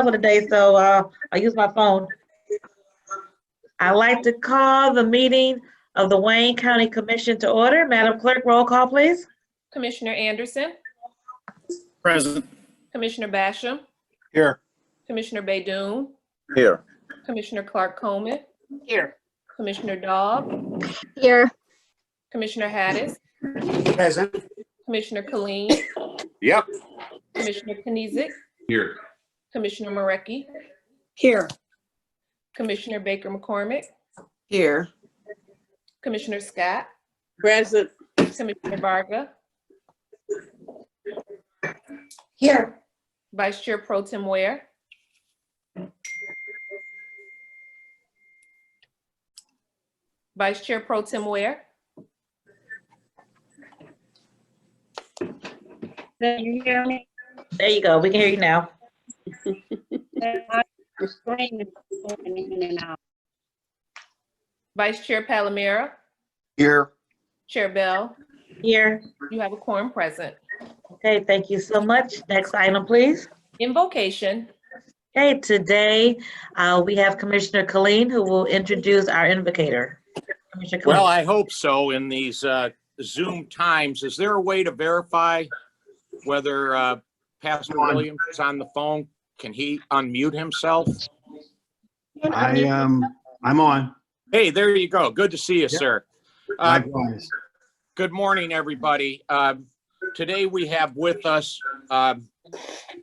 for today, so I use my phone. I'd like to call the meeting of the Wayne County Commission to order. Madam Clerk, roll call, please. Commissioner Anderson, Present. Commissioner Basham, Here. Commissioner Baydoun, Here. Commissioner Clark-Coleman, Here. Commissioner Daub, Here. Commissioner Hattis, Present. Commissioner Killeen, Yep. Commissioner Knizik, Here. Commissioner Marecki, Here. Commissioner Baker McCormick, Here. Commissioner Scott, Present. Commissioner Varga, Here. Vice Chair Pro Tem Ware, Vice Chair Pro Tem Ware, Can you hear me? There you go. We can hear you now. The screen is going in and out. Vice Chair Palomera, Here. Chair Bell, Here. you have a quorum present. Okay, thank you so much. Next item, please. Invocation. Okay, today we have Commissioner Killeen who will introduce our invocator. Commissioner Well, Killeen. I hope so in these Zoom times. Is there a way to verify whether Pastor Williams is on the phone? Can he unmute himself? I'm on. Hey, there you go. Good to see you, Yep. sir. Likewise. Good morning, everybody. Today we have with us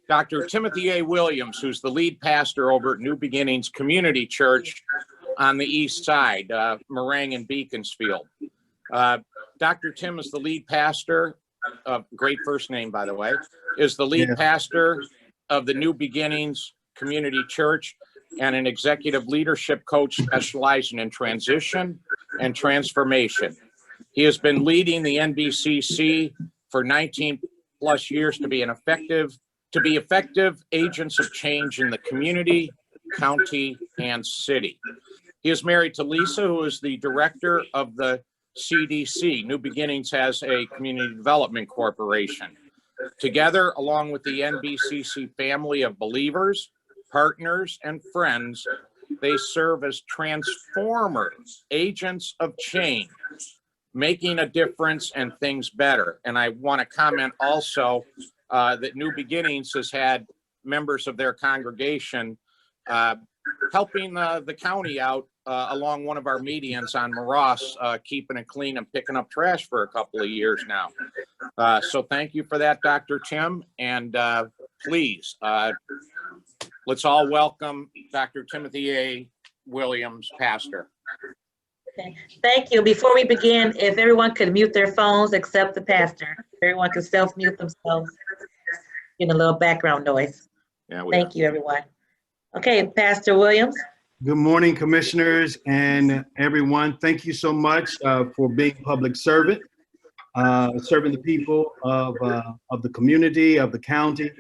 Dr. Timothy A. Williams, who's the lead pastor over at New Beginnings Community Church on the east side, Meringue and Beaconsfield. Dr. Tim is the lead pastor, great first name, by the way, is the lead Yeah. pastor of the New Beginnings Community Church and an executive leadership coach specializing in transition and transformation. He has been leading the NBCC for 19 plus years to be effective agents of change in the community, county, and city. He is married to Lisa, who is the director of the CDC. New Beginnings has a community development corporation. Together, along with the NBCC family of believers, partners, and friends, they serve as transformers, agents of change, making a difference and things better. And I want to comment also that New Beginnings has had members of their congregation helping the county out along one of our medians on Moross, keeping it clean and picking up trash for a couple of years now. So thank you for that, Dr. Tim. And please, let's all welcome Dr. Timothy A. Williams, pastor. Okay. Thank you. Before we begin, if everyone could mute their phones except the pastor. Everyone can self-mute themselves. Getting a little background noise. Yeah, Thank you, everyone. Okay, Pastor Williams. Good morning, commissioners and everyone. Thank you so much for being public servant, serving the people of the community, of the county.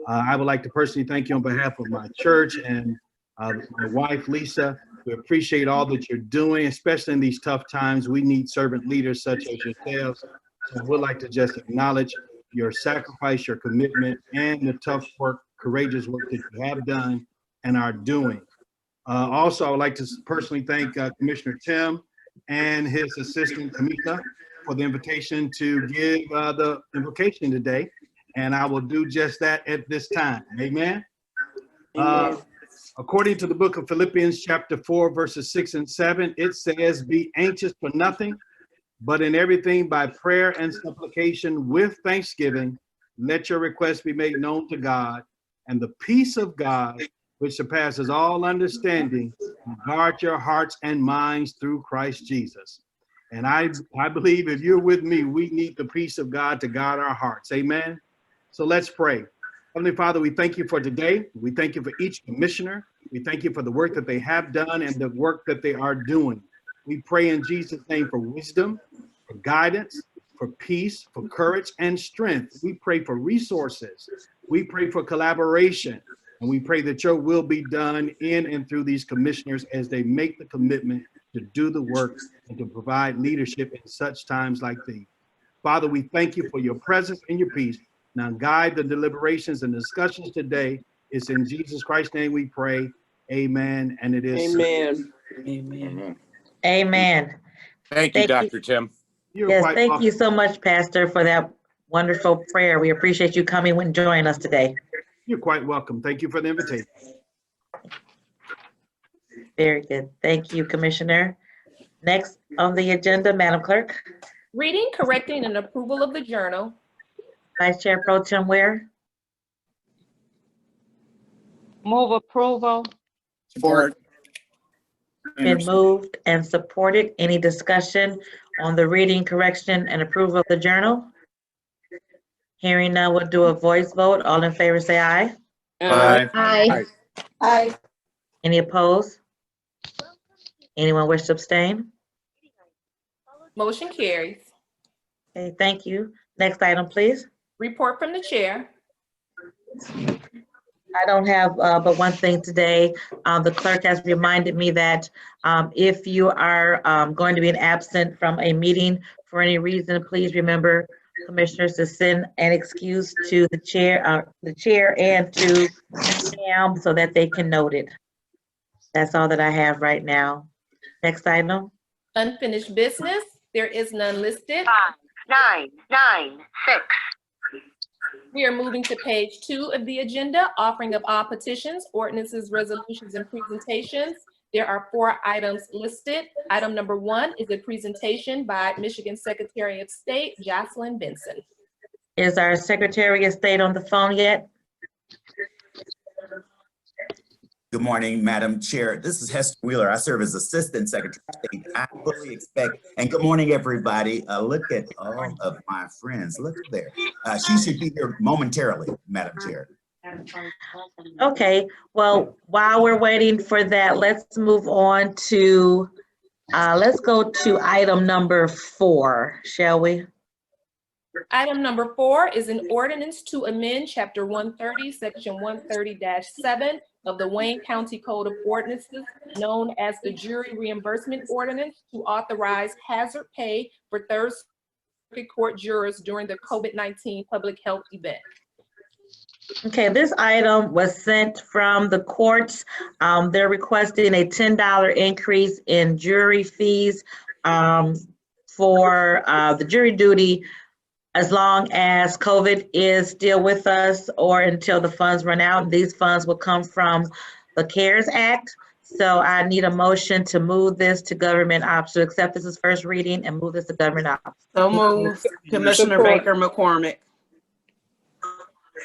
I would like to personally thank you on behalf of my church and my wife, Lisa. We appreciate all that you're doing, especially in these tough times. We need servant leaders such as yourselves. So we'd like to just acknowledge your sacrifice, your commitment, and the tough work, courageous work that you have done and are doing. Also, I would like to personally thank Commissioner Tim and his assistant, Tamika, for the invitation to give the invocation today. And I will do just that at this time. Amen. According to the book of Philippians chapter 4, verses 6 and 7, it says, "Be anxious for nothing, but in everything by prayer and supplication with thanksgiving, let your requests be made known to God, and the peace of God, which surpasses all understanding, guard your hearts and minds through Christ Jesus." And I believe if you're with me, we need the peace of God to guard our hearts. Amen. So let's pray. Heavenly Father, we thank you for today. We thank you for each commissioner. We thank you for the work that they have done and the work that they are doing. We pray in Jesus' name for wisdom, for guidance, for peace, for courage and strength. We pray for resources. We pray for collaboration. And we pray that your will be done in and through these commissioners as they make the commitment to do the work and to provide leadership in such times like these. Father, we thank you for your presence and your peace. Now guide the deliberations and discussions today It's in Jesus Christ's name we pray. Amen. And it is. Amen. Amen. Amen. Thank you, Thank you. Dr. Tim. You're Yes, quite thank welcome. you so much, Pastor, for that wonderful prayer. We appreciate you coming and joining us today. You're quite welcome. Thank you for the invitation. Very good. Thank you, Commissioner. Next on the agenda, Madam Clerk, Reading, correcting, and approval of the journal. Vice Chair Pro Tem Ware. Move approval. Support. Been moved and supported. Any discussion on the reading, correction, and approval of the journal? Hearing none, we'll do a voice vote. All in favor, say aye. Aye. Aye. Any opposed? Anyone wish to abstain? Motion carries. Okay, thank you. Next item, please. Report from the chair. I don't have but one thing today. The clerk has reminded me that if you are going to be absent from a meeting for any reason, please remember, commissioners, to send an excuse to the chair and to Pam so that they can note it. That's all that I have right now. Next item. Unfinished business. There is none listed. 5996. We are moving to page 2 of the agenda, offering of all petitions, ordinances, resolutions, and presentations. There are 4 items listed. Item number 1 is a presentation by Michigan Secretary of State, Jocelyn Benson. Is our Secretary of State on the phone yet? Good morning, Madam Chair. This is Hester Wheeler. I serve as Assistant Secretary of State. I fully expect, and good morning, everybody. Look at all of my friends. Look there. She should be here momentarily, Madam Chair. Okay, well, while we're waiting for that, let's move on to, let's go to item number 4, shall we? Item number 4 is an ordinance to amend Chapter 130, Section 130-7 of the Wayne County Code of Ordinances, known as the Jury Reimbursement Ordinance, to authorize hazard pay for Third Circuit Court jurors during the COVID-19 public health event. Okay, this item was sent from the courts. They're requesting a $10 increase in jury fees for the jury duty as long as COVID is still with us or until the funds run out. These funds will come from the CARES Act. So I need a motion to move this to government ops, to accept this as first reading and move this to government ops. So move. Commissioner Support. Baker McCormick.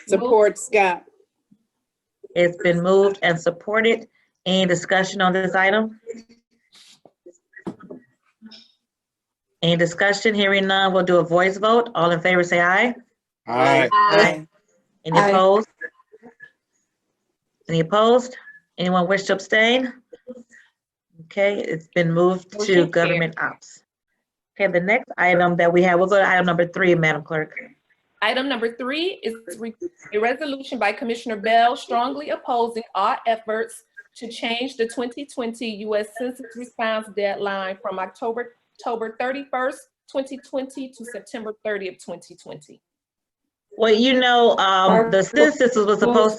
Support Scott. It's been moved and supported. Any discussion on this item? Any discussion? Hearing none, we'll do a voice vote. All in favor, say aye. Aye. Aye. Any Aye. opposed? Any opposed? Anyone wish to abstain? Okay, it's been moved to Motion government ops. Okay, the next item that we have, we'll go to item number 3, Madam Clerk. Item number 3 is a resolution by Commissioner Bell strongly opposing all efforts to change the 2020 U.S. Census response deadline from October 31st, 2020 to September 30th, 2020. Well, you know, the census was supposed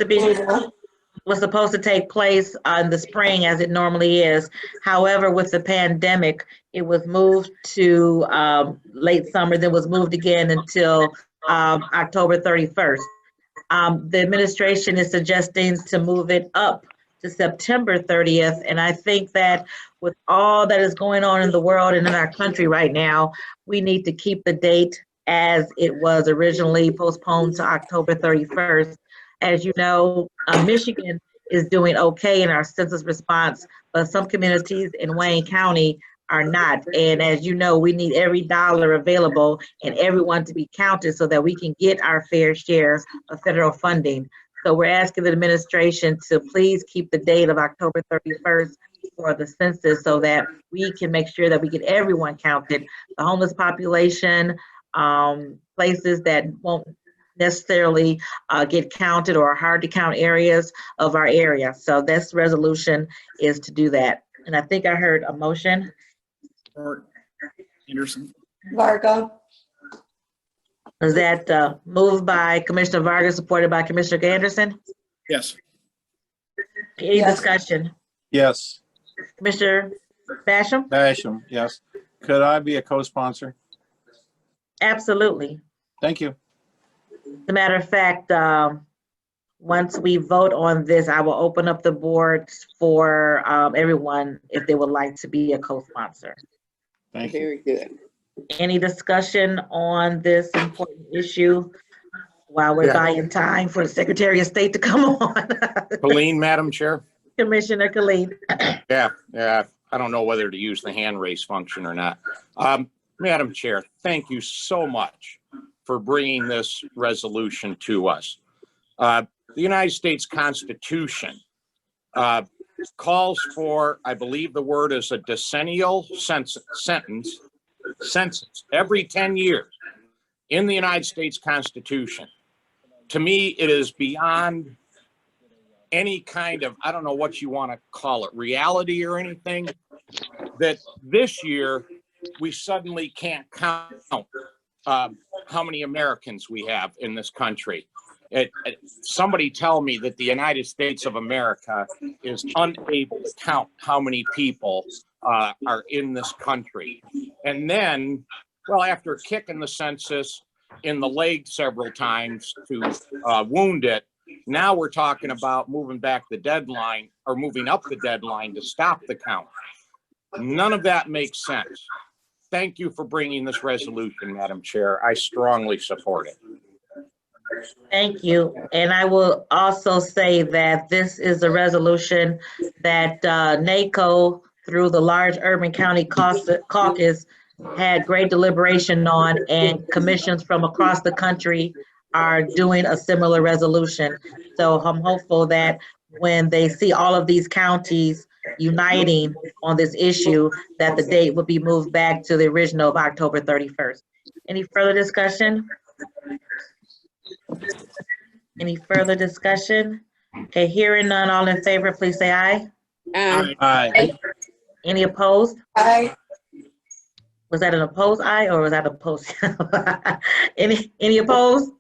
to take place in the spring as it normally is. However, with the pandemic, it was moved to late summer, then was moved again until October 31st. The administration is suggesting to move it up to September 30th. And I think that with all that is going on in the world and in our country right now, we need to keep the date as it was originally postponed to October 31st. As you know, Michigan is doing okay in our census response, but some communities in Wayne County are not. And as you know, we need every dollar available and everyone to be counted so that we can get our fair share of federal funding. So we're asking the administration to please keep the date of October 31st for the census so that we can make sure that we get everyone counted. The homeless population, places that won't necessarily get counted or hard to count areas of our area. So this resolution is to do that. And I think I heard a motion. Anderson. Varga. Was that moved by Commissioner Vargas, supported by Commissioner Anderson? Yes. Any Yes. discussion? Yes. Commissioner Basham? Basham, yes. Could I be a co-sponsor? Absolutely. Thank you. As a matter of fact, once we vote on this, I will open up the board for everyone if they would like to be a co-sponsor. Thank you. Very good. Any discussion on this important issue while we're Yeah. buying time for the Secretary of State to come on? Colleen, Madam Chair? Commissioner Khalid. Yeah, I don't know whether to use the hand raise function or not. Madam Chair, thank you so much for bringing this resolution to us. The United States Constitution calls for, I believe the word is a decennial census every 10 years in the United States Constitution. To me, it is beyond any kind of, I don't know what you want to call it, reality or anything, that this year we suddenly can't count how many Americans we have in this country. Somebody tell me that the United States of America is unable to count how many people are in this country. And then, well, after kicking the census in the leg several times to wound it, now we're talking about moving back the deadline or moving up the deadline to stop the count. None of that makes sense. Thank you for bringing this resolution, Madam Chair. I strongly support it. Thank you. And I will also say that this is a resolution that NACO, through the large urban county caucus, had great deliberation on, and commissions from across the country are doing a similar resolution. So I'm hopeful that when they see all of these counties uniting on this issue, that the date will be moved back to the original of October 31st. Any further discussion? Any further discussion? Okay, hearing none, all in favor, please say aye. Aye. Aye. Any opposed? Aye. Was that an opposed aye or was that opposed? Any opposed?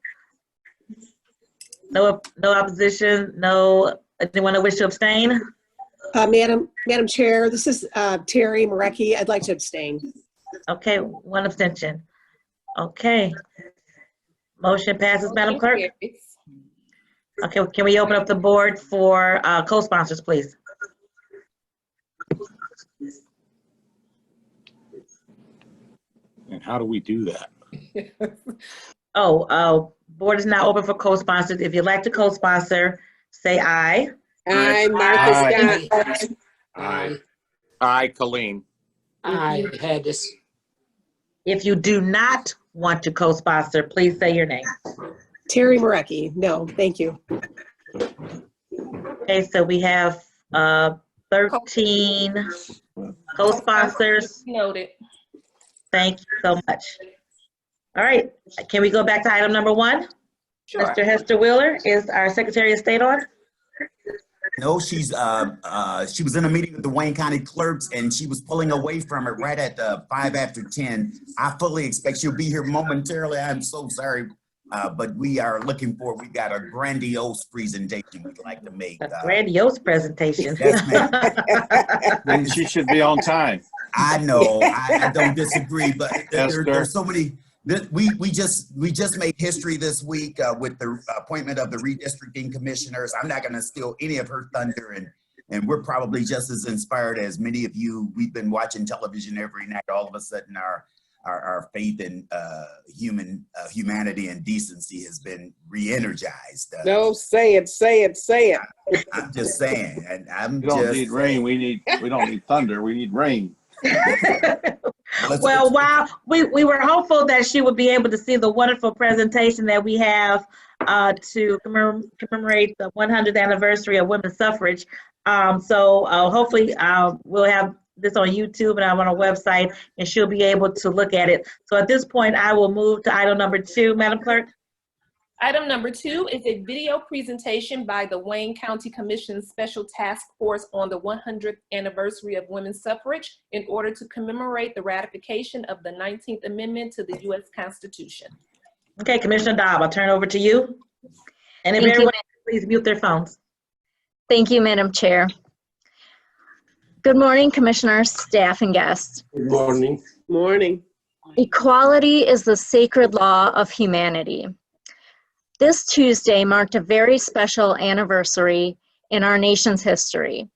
No opposition, no, anyone that wish to abstain? Madam Chair, this is Terry Marecki. I'd like to abstain. Okay, one abstention. Okay. Motion passes, Madam Clerk. Okay, can we open up the board for co-sponsors, please? And how do we do that? Board is now open for co-sponsors. If you'd like to co-sponsor, say aye. Aye, Martha Scott. Aye. Aye, Colleen. Aye, Haggis. If you do not want to co-sponsor, please say your name. Terry Marecki. No, thank you. Okay, so we have 13 co-sponsors. Noted. Thank you so much. All right, can we go back to item number 1? Sure. Mr. Hester Wheeler, is our Secretary of State on? No, she was in a meeting with the Wayne County clerks and she was pulling away from it right at 5 after 10. I fully expect she'll be here momentarily. I'm so sorry, but we are looking for, we got a grandiose presentation we'd like to make. A grandiose presentation. Yes, ma'am. Then she should be on time. I know, I don't disagree, but Esther. there's so many. We just made history this week with the appointment of the redistricting commissioners. I'm not going to steal any of her thunder, and we're probably just as inspired as many of you. We've been watching television every night. All of a sudden, our faith in humanity and decency has been re-energized. No, say it. I'm just saying, and We don't need rain. We don't need thunder. We need rain. Well, while we were hopeful that she would be able to see the wonderful presentation that we have to commemorate the 100th anniversary of women's suffrage. So hopefully we'll have this on YouTube and on our website, and she'll be able to look at it. So at this point, I will move to item number 2, Madam Clerk. Item number 2 is a video presentation by the Wayne County Commission's Special Task Force on the 100th anniversary of women's suffrage in order to commemorate the ratification of the 19th Amendment to the U.S. Constitution. Okay, Commissioner Dobb, I'll turn over to you. And if everyone, please mute their phones. Thank you, Madam Chair. Good morning, Commissioners, staff, and guests. Good morning. Morning. Equality is the sacred law of humanity. This Tuesday marked a very special anniversary in our nation's history.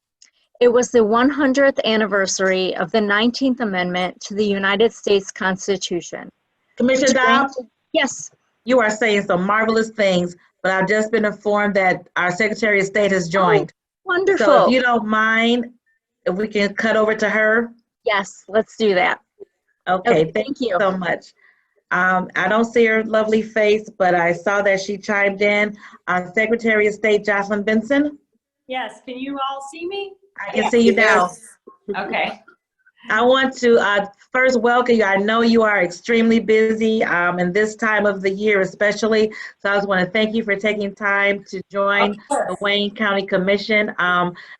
It was the 100th anniversary of the 19th Amendment to the United States Constitution. Commissioner Dobbs, Yes. you are saying some marvelous things, but I've just been informed that our Secretary of State has joined. Wonderful. So if you don't mind, if we can cut over to her. Yes, let's do that. Okay, thank you so much. I don't see her lovely face, but I saw that she chimed in. Secretary of State Jocelyn Benson. Yes, can you all see me? I can see you now. Okay. I want to first welcome you. I know you are extremely busy in this time of the year especially. So I just want to thank you for taking time to join the Wayne County Commission.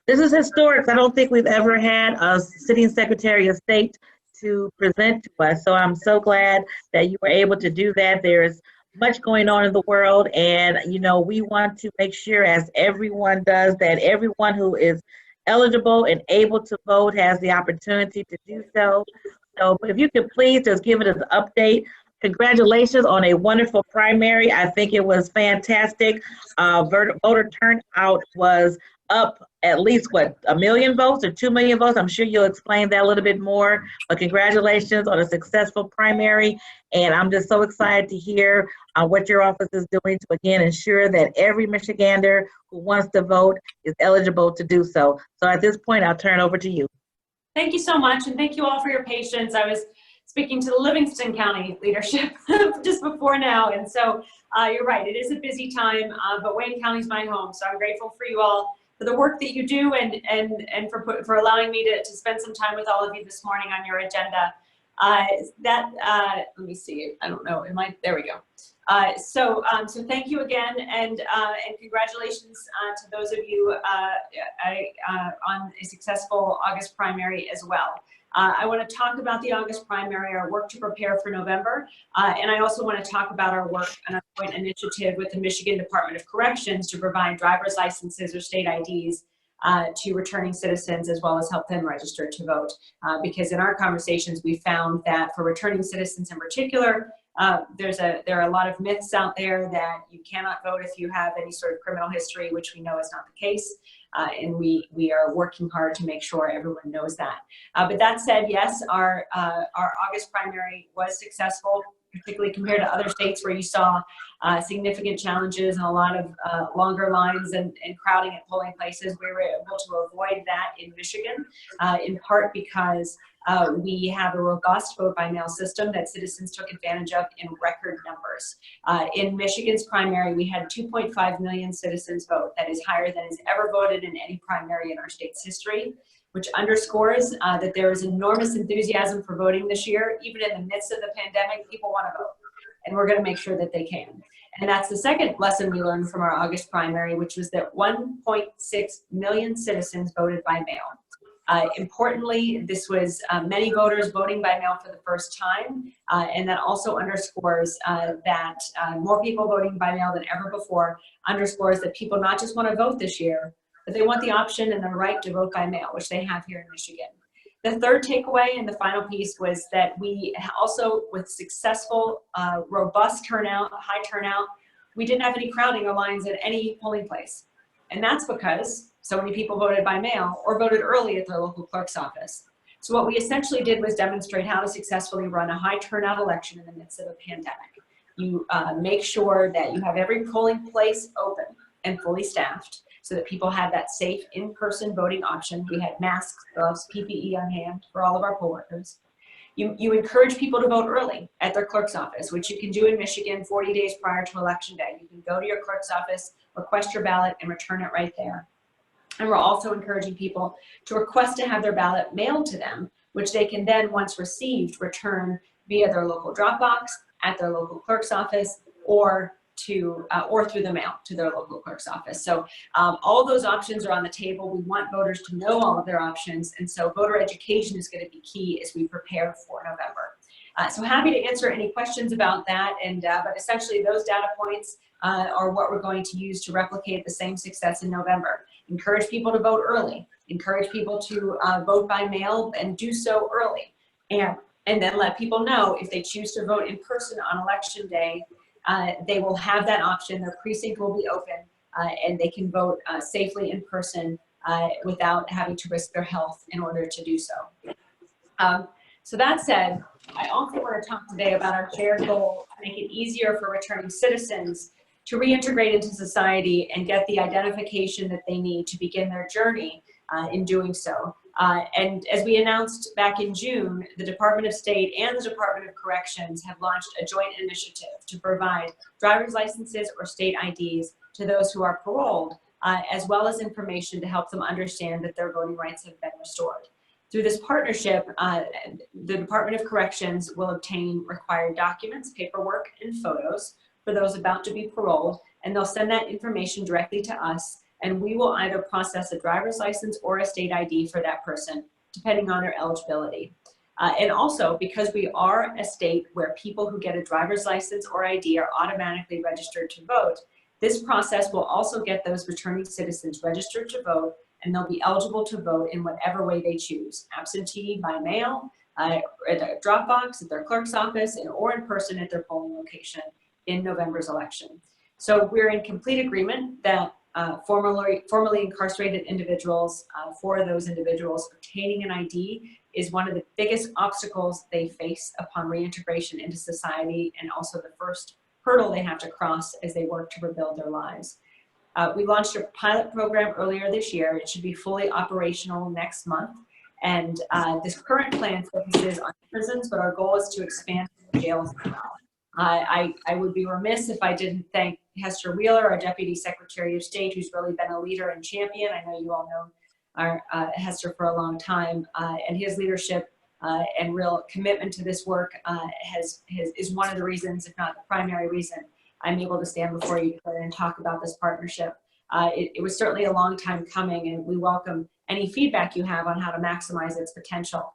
This is historic. I don't think we've ever had a sitting Secretary of State to present to us. So I'm so glad that you were able to do that. There's much going on in the world, and you know, we want to make sure, as everyone does, that everyone who is eligible and able to vote has the opportunity to do so. So if you could please just give it an update. Congratulations on a wonderful primary. I think it was fantastic. Voter turnout was up at least, what, 1 million votes or 2 million votes? I'm sure you'll explain that a little bit more, but congratulations on a successful primary. And I'm just so excited to hear what your office is doing to, again, ensure that every Michigander who wants to vote is eligible to do so. So at this point, I'll turn it over to you. Thank you so much, and thank you all for your patience. I was speaking to the Livingston County leadership just before now, and so you're right, it is a busy time, but Wayne County is my home, so I'm grateful for you all for the work that you do and for allowing me to spend some time with all of you this morning on your agenda. Let me see, I don't know, there we go. So thank you again, and congratulations to those of you on a successful August primary as well. I want to talk about the August primary, our work to prepare for November, and I also want to talk about our work on a joint initiative with the Michigan Department of Corrections to provide driver's licenses or state IDs to returning citizens, as well as help them register to vote. Because in our conversations, we found that for returning citizens in particular, there are a lot of myths out there that you cannot vote if you have any sort of criminal history, which we know is not the case. And we are working hard to make sure everyone knows that. But that said, yes, our August primary was successful, particularly compared to other states where you saw significant challenges and a lot of longer lines and crowding at polling places. We were able to avoid that in Michigan, in part because we have a robust vote by mail system that citizens took advantage of in record numbers. In Michigan's primary, we had 2.5 million citizens vote. That is higher than has ever voted in any primary in our state's history, which underscores that there is enormous enthusiasm for voting this year. Even in the midst of the pandemic, people want to vote, and we're going to make sure that they can. And that's the second lesson we learned from our August primary, which was that 1.6 million citizens voted by mail. Importantly, this was many voters voting by mail for the first time, and that also underscores that more people voting by mail than ever before underscores that people not just want to vote this year, but they want the option and the right to vote by mail, which they have here in Michigan. The third takeaway and the final piece was that we also, with successful, robust turnout, high turnout, we didn't have any crowding or lines at any polling place. And that's because so many people voted by mail or voted early at their local clerk's office. So what we essentially did was demonstrate how to successfully run a high turnout election in the midst of a pandemic. You make sure that you have every polling place open and fully staffed so that people had that safe in-person voting option. We had masks, gloves, PPE on hand for all of our poll workers. You encourage people to vote early at their clerk's office, which you can do in Michigan 40 days prior to Election Day. You can go to your clerk's office, request your ballot, and return it right there. And we're also encouraging people to request to have their ballot mailed to them, which they can then, once received, return via their local drop box, at their local clerk's office, or through the mail to their local clerk's office. So all those options are on the table. We want voters to know all of their options, and so voter education is going to be key as we prepare for November. So happy to answer any questions about that, and but essentially those data points are what we're going to use to replicate the same success in November. Encourage people to vote early. Encourage people to vote by mail and do so early. And then let people know if they choose to vote in person on election day, they will have that option. Their precinct will be open and they can vote safely in person without having to risk their health in order to do so. So that said, I also want to talk today about our shared goal to make it easier for returning citizens to reintegrate into society and get the identification that they need to begin their journey in doing so. And as we announced back in June, the Department of State and the Department of Corrections have launched a joint initiative to provide driver's licenses or state IDs to those who are paroled, as well as information to help them understand that their voting rights have been restored. Through this partnership, the Department of Corrections will obtain required documents, paperwork, and photos for those about to be paroled, and they'll send that information directly to us, and we will either process a driver's license or a state ID for that person, depending on their eligibility. And also, because we are a state where people who get a driver's license or ID are automatically registered to vote, this process will also get those returning citizens registered to vote, and they'll be eligible to vote in whatever way they choose, absentee, by mail, at a drop box, at their clerk's office, or in person at their polling location in November's election. So we're in complete agreement that formerly incarcerated individuals, for those individuals, obtaining an ID is one of the biggest obstacles they face upon reintegration into society, and also the first hurdle they have to cross as they work to rebuild their lives. We launched a pilot program earlier this year. It should be fully operational next month. And this current plan focuses on prisons, but our goal is to expand to jails as well. I would be remiss if I didn't thank Hester Wheeler, our Deputy Secretary of State, who's really been a leader and champion. I know you all know our Hester for a long time, and his leadership and real commitment to this work is one of the reasons, if not the primary reason, I'm able to stand before you today and talk about this partnership. It was certainly a long time coming, and we welcome any feedback you have on how to maximize its potential.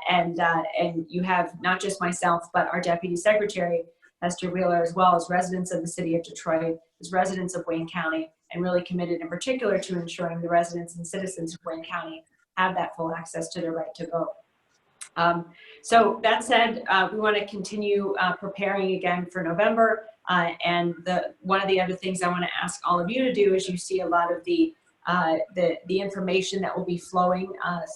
And you have not just myself, but our Deputy Secretary, Hester Wheeler, as well as residents of the city of Detroit, as residents of Wayne County, and really committed in particular to ensuring the residents and citizens of Wayne County have that full access to their right to vote. So that said, we want to continue preparing again for November. And one of the other things I want to ask all of you to do is you see a lot of the information that will be flowing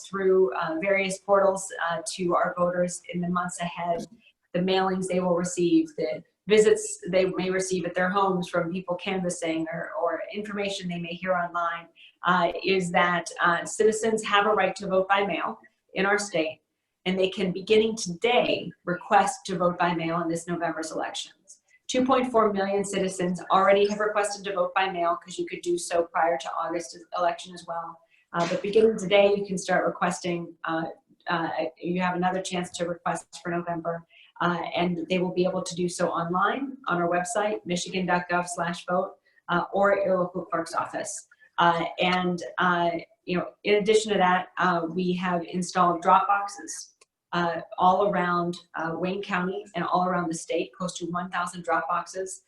through various portals to our voters in the months ahead, the mailings they will receive, the visits they may receive at their homes from people canvassing, or information they may hear online, is that citizens have a right to vote by mail in our state, and they can, beginning today, request to vote by mail in this November's elections. 2.4 million citizens already have requested to vote by mail, because you could do so prior to August election as well. But beginning today, you can start requesting, you have another chance to request for November, and they will be able to do so online on our website, michigan.gov/vote, or at your local clerk's office. You know, in addition to that, we have installed drop boxes all around Wayne County and all around the state, close to 1,000 drop boxes.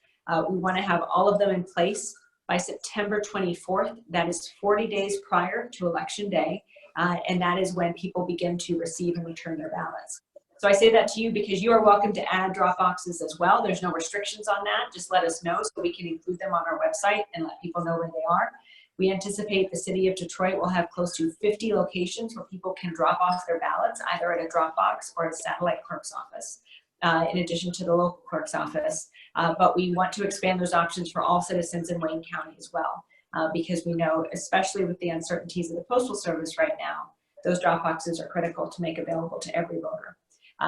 We want to have all of them in place by September 24th. That is 40 days prior to Election Day, and that is when people begin to receive and return their ballots. So I say that to you because you are welcome to add drop boxes as well. There's no restrictions on that. Just let us know so we can include them on our website and let people know where they are. We anticipate the city of Detroit will have close to 50 locations where people can drop off their ballots, either at a drop box or at a satellite clerk's office, in addition to the local clerk's office. But we want to expand those options for all citizens in Wayne County as well, because we know, especially with the uncertainties of the Postal Service right now, those drop boxes are critical to make available to every voter.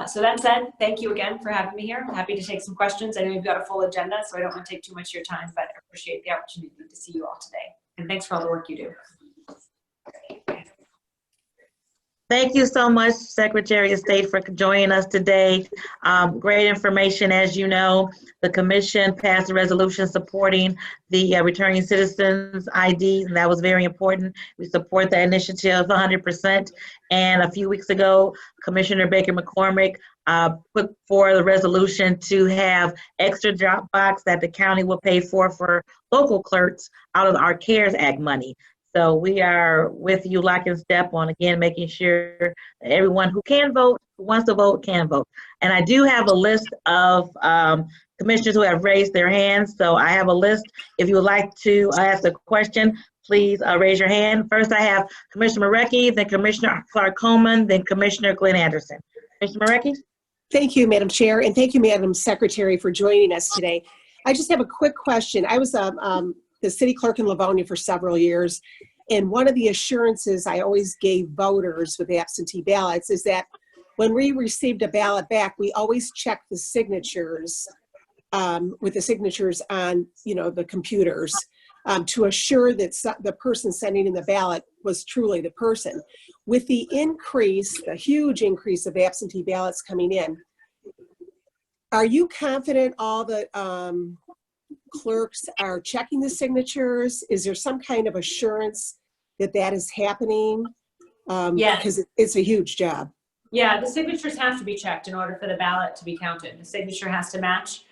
So that said, thank you again for having me here. I'm happy to take some questions. I know you've got a full agenda, so I don't want to take too much of your time, but I appreciate the opportunity to see you all today. And thanks for all the work you do. Thank you so much, Secretary of State, for joining us today. Great information. As you know, the commission passed a resolution supporting the returning citizens IDs, and that was very important. We support that initiative 100%. And a few weeks ago, Commissioner Baker McCormick put forward a resolution to have extra drop box that the county will pay for local clerks out of our CARES Act money. So we are with you lock and step on, again, making sure that everyone who can vote, who wants to vote, can vote. And I do have a list of commissioners who have raised their hands. So I have a list. If you would like to ask a question, please raise your hand. First, I have Commissioner Marecki, then Commissioner Clark Coleman, then Commissioner Glenn Anderson. Commissioner Marecki? Thank you, Madam Chair, and thank you, Madam Secretary, for joining us today. I just have a quick question. I was the city clerk in Livonia for several years, and one of the assurances I always gave voters with absentee ballots is that when we received a ballot back, we always checked the signatures with the signatures on, the computers to assure that the person sending in the ballot was truly the person. With the increase, the huge increase of absentee ballots coming in, are you confident all the clerks are checking the signatures? Is there some kind of assurance that that is happening? Yes. Because it's a huge job. Yeah, the signatures have to be checked in order for the ballot to be counted. The signature has to match.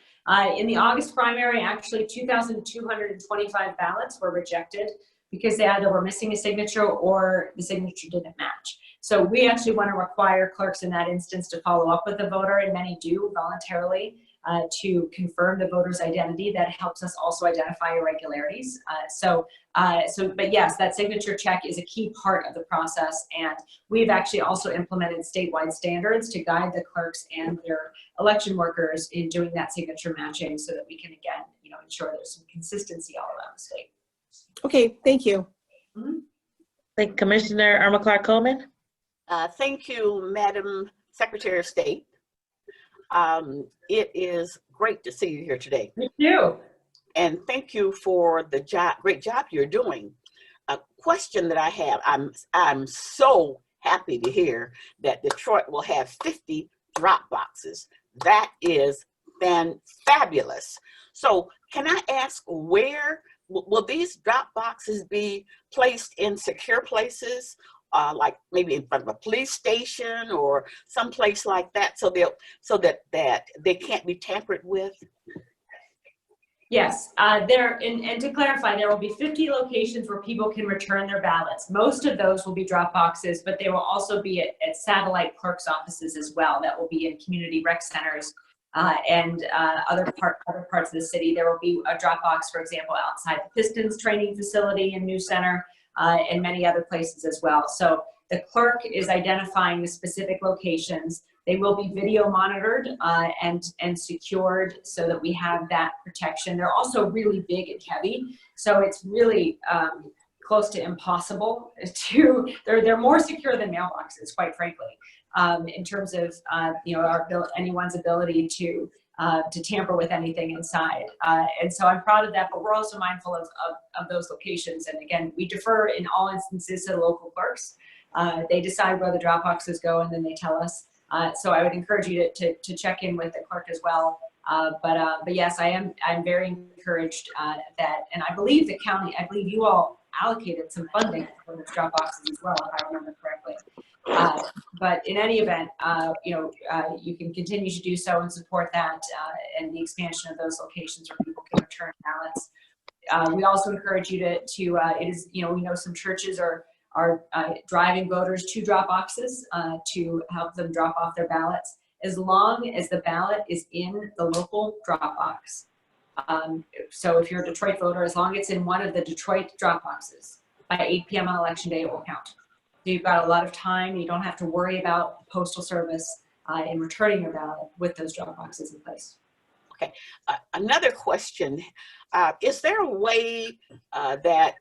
In the August primary, actually 2,225 ballots were rejected because they either were missing a signature or the signature didn't match. So we actually want to require clerks in that instance to follow up with the voter, and many do voluntarily to confirm the voter's identity. That helps us also identify irregularities. But yes, that signature check is a key part of the process, and we've actually also implemented statewide standards to guide the clerks and their election workers in doing that signature matching so that we can, again, ensure there's some consistency all around the state. Okay, thank you. Mm-hmm. Thank you, Commissioner Irma Clark Coleman. Thank you, Madam Secretary of State. It is great to see you here today. Me too. And thank you for the great job you're doing. A question that I have, I'm so happy to hear that Detroit will have 50 drop boxes. That is fabulous. So can I ask, where will these drop boxes be placed? In secure places, like maybe in front of a police station or someplace like that, so that they can't be tampered with? Yes, and to clarify, there will be 50 locations where people can return their ballots. Most of those will be drop boxes, but they will also be at satellite clerks' offices as well. That will be in community rec centers and other parts of the city. There will be a drop box, for example, outside the Pistons training facility and news center, and many other places as well. So the clerk is identifying the specific locations. They will be video monitored and secured so that we have that protection. They're also really big and heavy, so it's really close to impossible to. They're more secure than mailboxes, quite frankly, in terms of anyone's ability to tamper with anything inside. And so I'm proud of that, but we're also mindful of those locations. And again, we defer in all instances to the local clerks. They decide where the drop boxes go, and then they tell us. So I would encourage you to check in with the clerk as well. But yes, I'm very encouraged that, and I believe the county, I believe you all allocated some funding for the drop boxes as well, if I remember correctly. But in any event, you can continue to do so and support that and the expansion of those locations where people can return ballots. We also encourage you we know some churches are driving voters to drop boxes to help them drop off their ballots, as long as the ballot is in the local drop box. So if you're a Detroit voter, as long as it's in one of the Detroit drop boxes, by 8 p.m. on election day, it will count. So you've got a lot of time. You don't have to worry about postal service in returning your ballot with those drop boxes in place. Okay. Another question, is there a way that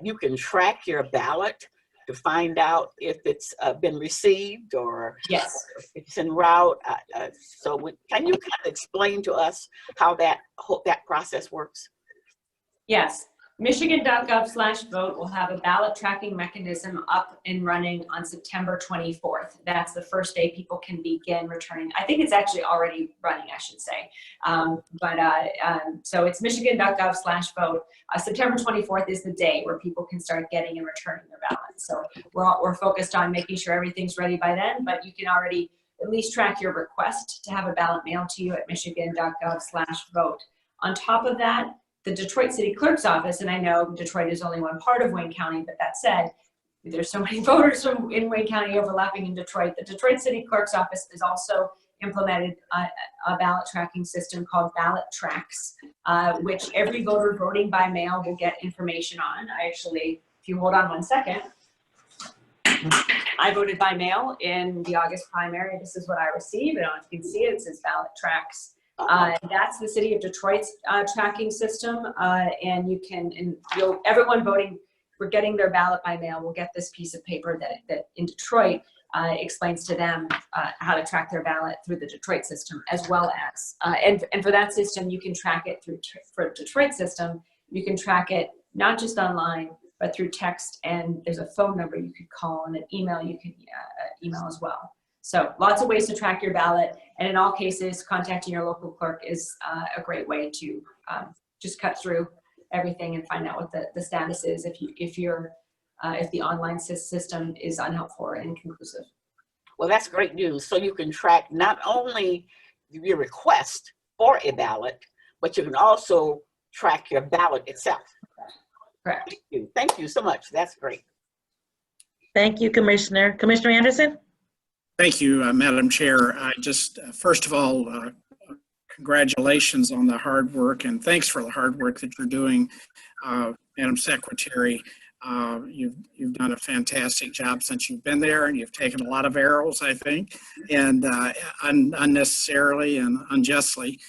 you can track your ballot to find out if it's been received or yes, if it's en route? Can you kind of explain to us how that process works? Yes. Michigan.gov/vote will have a ballot tracking mechanism up and running on September 24th. That's the first day people can begin returning. I think it's actually already running, I should say. So it's Michigan.gov/vote. September 24th is the day where people can start getting and returning their ballots. So we're focused on making sure everything's ready by then, but you can already at least track your request to have a ballot mailed to you at Michigan.gov/vote. On top of that, the Detroit City Clerk's office, and I know Detroit is only one part of Wayne County, but that said, there's so many voters in Wayne County overlapping in Detroit. The Detroit City Clerk's office is also implemented a ballot tracking system called Ballot Tracks, which every voter voting by mail will get information on. I actually, if you hold on one second, I voted by mail in the August primary. This is what I received. I don't know if you can see it. It says Ballot Tracks. That's the city of Detroit's tracking system, and you can, and everyone voting, we're getting their ballot by mail, will get this piece of paper that in Detroit explains to them how to track their ballot through the Detroit system, as well as, and for that system, you can track it through, for Detroit system, you can track it not just online, but through text, and there's a phone number you could call and an email you can email as well. So lots of ways to track your ballot, and in all cases, contacting your local clerk is a great way to just cut through everything and find out what the status is if the online system is unhelpful or inconclusive. Well, that's great news. So you can track not only your request for a ballot, but you can also track your ballot itself. Correct. Thank you so much. That's great. Thank you, Commissioner. Commissioner Anderson? Thank you, Madam Chair. I just, first of all, congratulations on the hard work, and thanks for the hard work that you're doing, Madam Secretary. You've done a fantastic job since you've been there, and you've taken a lot of arrows, I think, and unnecessarily and unjustly.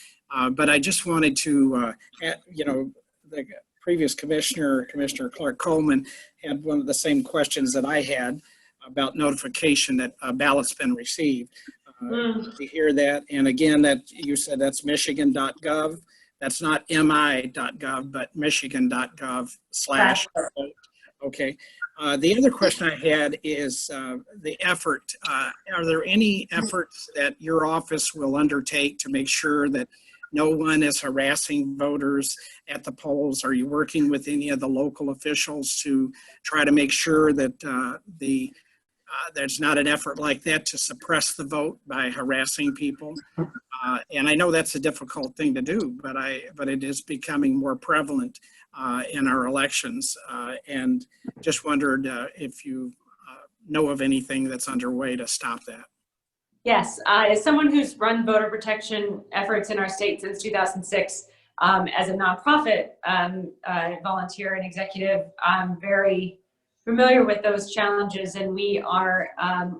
But I just wanted to, the previous Commissioner Clark Coleman, had one of the same questions that I had about notification that a ballot's been received. To hear that, and again, that you said that's michigan.gov. That's not mi.gov, but michigan.gov/. Okay. The other question I had is the effort. Are there any efforts that your office will undertake to make sure that no one is harassing voters at the polls? Are you working with any of the local officials to try to make sure that there's not an effort like that to suppress the vote by harassing people? And I know that's a difficult thing to do, but it is becoming more prevalent in our elections. And just wondered if you know of anything that's underway to stop that. Yes, as someone who's run voter protection efforts in our state since 2006, as a nonprofit volunteer and executive, I'm very familiar with those challenges, and we are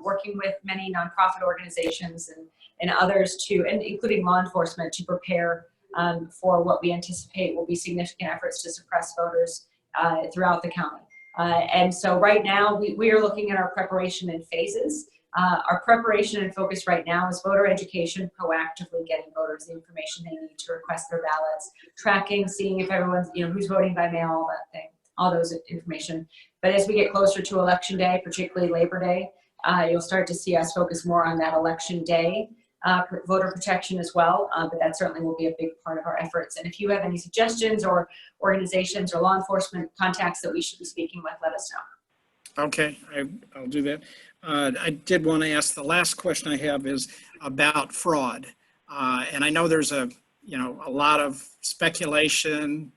working with many nonprofit organizations and others and including law enforcement, to prepare for what we anticipate will be significant efforts to suppress voters throughout the county. And so right now we are looking at our preparation in phases. Our preparation and focus right now is voter education, proactively getting voters the information they need to request their ballots, tracking, seeing if everyone's, who's voting by mail, all that thing, all those information. But as we get closer to Election Day, particularly Labor Day, you'll start to see us focus more on that Election Day voter protection as well, but that certainly will be a big part of our efforts. And if you have any suggestions or organizations or law enforcement contacts that we should be speaking with, let us know. Okay, I'll do that. I did want to ask, the last question I have is about fraud. And I know there's a lot of speculation,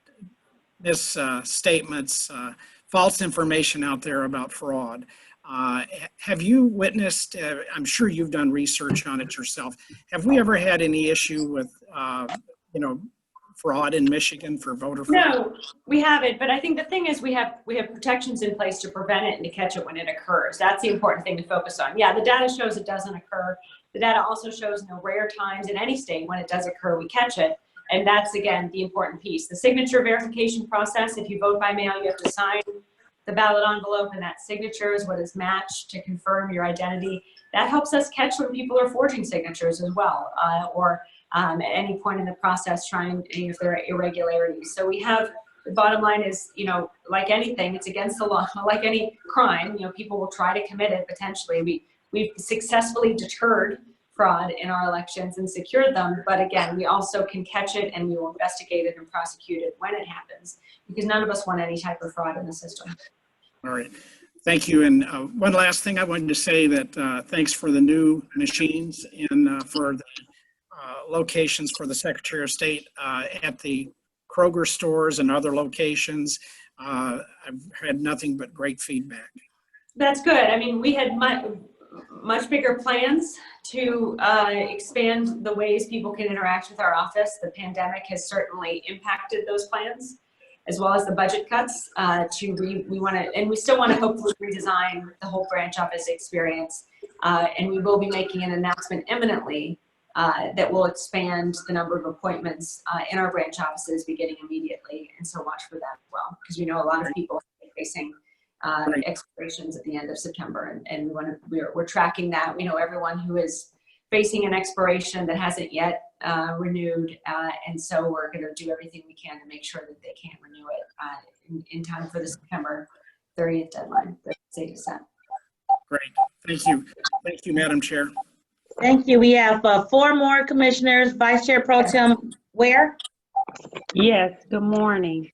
misstatements, false information out there about fraud. Have you witnessed, I'm sure you've done research on it yourself, have we ever had any issue with, fraud in Michigan for voter fraud? No, we haven't, but I think the thing is we have protections in place to prevent it and to catch it when it occurs. That's the important thing to focus on. Yeah, the data shows it doesn't occur. The data also shows no rare times in any state when it does occur, we catch it. And that's, again, the important piece. The signature verification process, if you vote by mail, you have to sign the ballot envelope, and that signature is what is matched to confirm your identity. That helps us catch when people are forging signatures as well, or at any point in the process trying, if there are irregularities. So we have, the bottom line is, like anything, it's against the law. Like any crime, people will try to commit it potentially. We've successfully deterred fraud in our elections and secured them, but again, we also can catch it, and we will investigate it and prosecute it when it happens, because none of us want any type of fraud in the system. All right, thank you. And one last thing I wanted to say, that thanks for the new machines and for the locations for the Secretary of State at the Kroger stores and other locations. I've had nothing but great feedback. That's good. I mean, we had much bigger plans to expand the ways people can interact with our office. The pandemic has certainly impacted those plans, as well as the budget cuts. We still want to hopefully redesign the whole branch office experience. And we will be making an announcement imminently that will expand the number of appointments in our branch offices beginning immediately. And so watch for that as well, because we know a lot of people are facing expirations at the end of September, and we're tracking that. We know everyone who is facing an expiration that hasn't yet renewed, and so we're going to do everything we can to make sure that they can renew it in time for the September 30th deadline that the state has set. Great. Thank you, Madam Chair. Thank you. We have 4 more commissioners. Vice Chair Pro Tem Ware. Yes, good morning.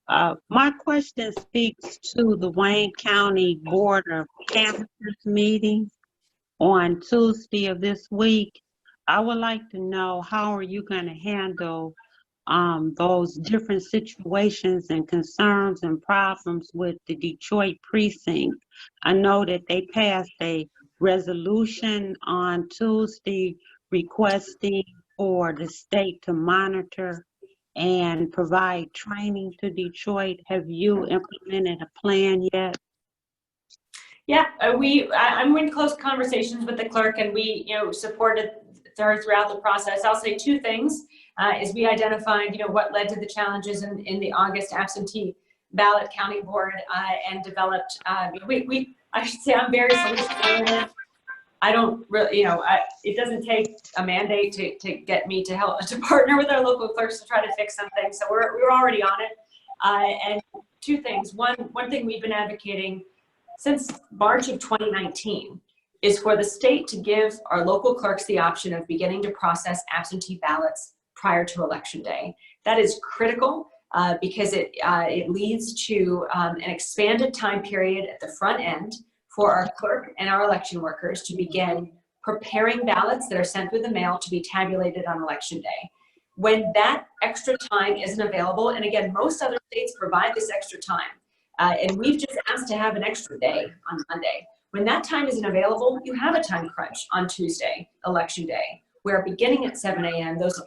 My question speaks to the Wayne County Board of Canvassers meeting on Tuesday of this week. I would like to know, how are you going to handle those different situations and concerns and problems with the Detroit precinct? I know that they passed a resolution on Tuesday requesting for the state to monitor and provide training to Detroit. Have you implemented a plan yet? Yeah, I'm in close conversations with the clerk, and we, supported her throughout the process. I'll say 2 things. Is we identified, what led to the challenges in the August absentee ballot county board, and developed. I should say I'm very solution-oriented. I don't really, it doesn't take a mandate to get me to help to partner with our local clerks to try to fix something. So we're already on it. And 2 things. One thing we've been advocating since March of 2019 is for the state to give our local clerks the option of beginning to process absentee ballots prior to Election Day. That is critical because it leads to an expanded time period at the front end for our clerk and our election workers to begin preparing ballots that are sent through the mail to be tabulated on Election Day. When that extra time isn't available, and again, most other states provide this extra time, and we've just asked to have an extra day on Monday. When that time isn't available, you have a time crunch on Tuesday, Election Day, where beginning at 7 a.m., those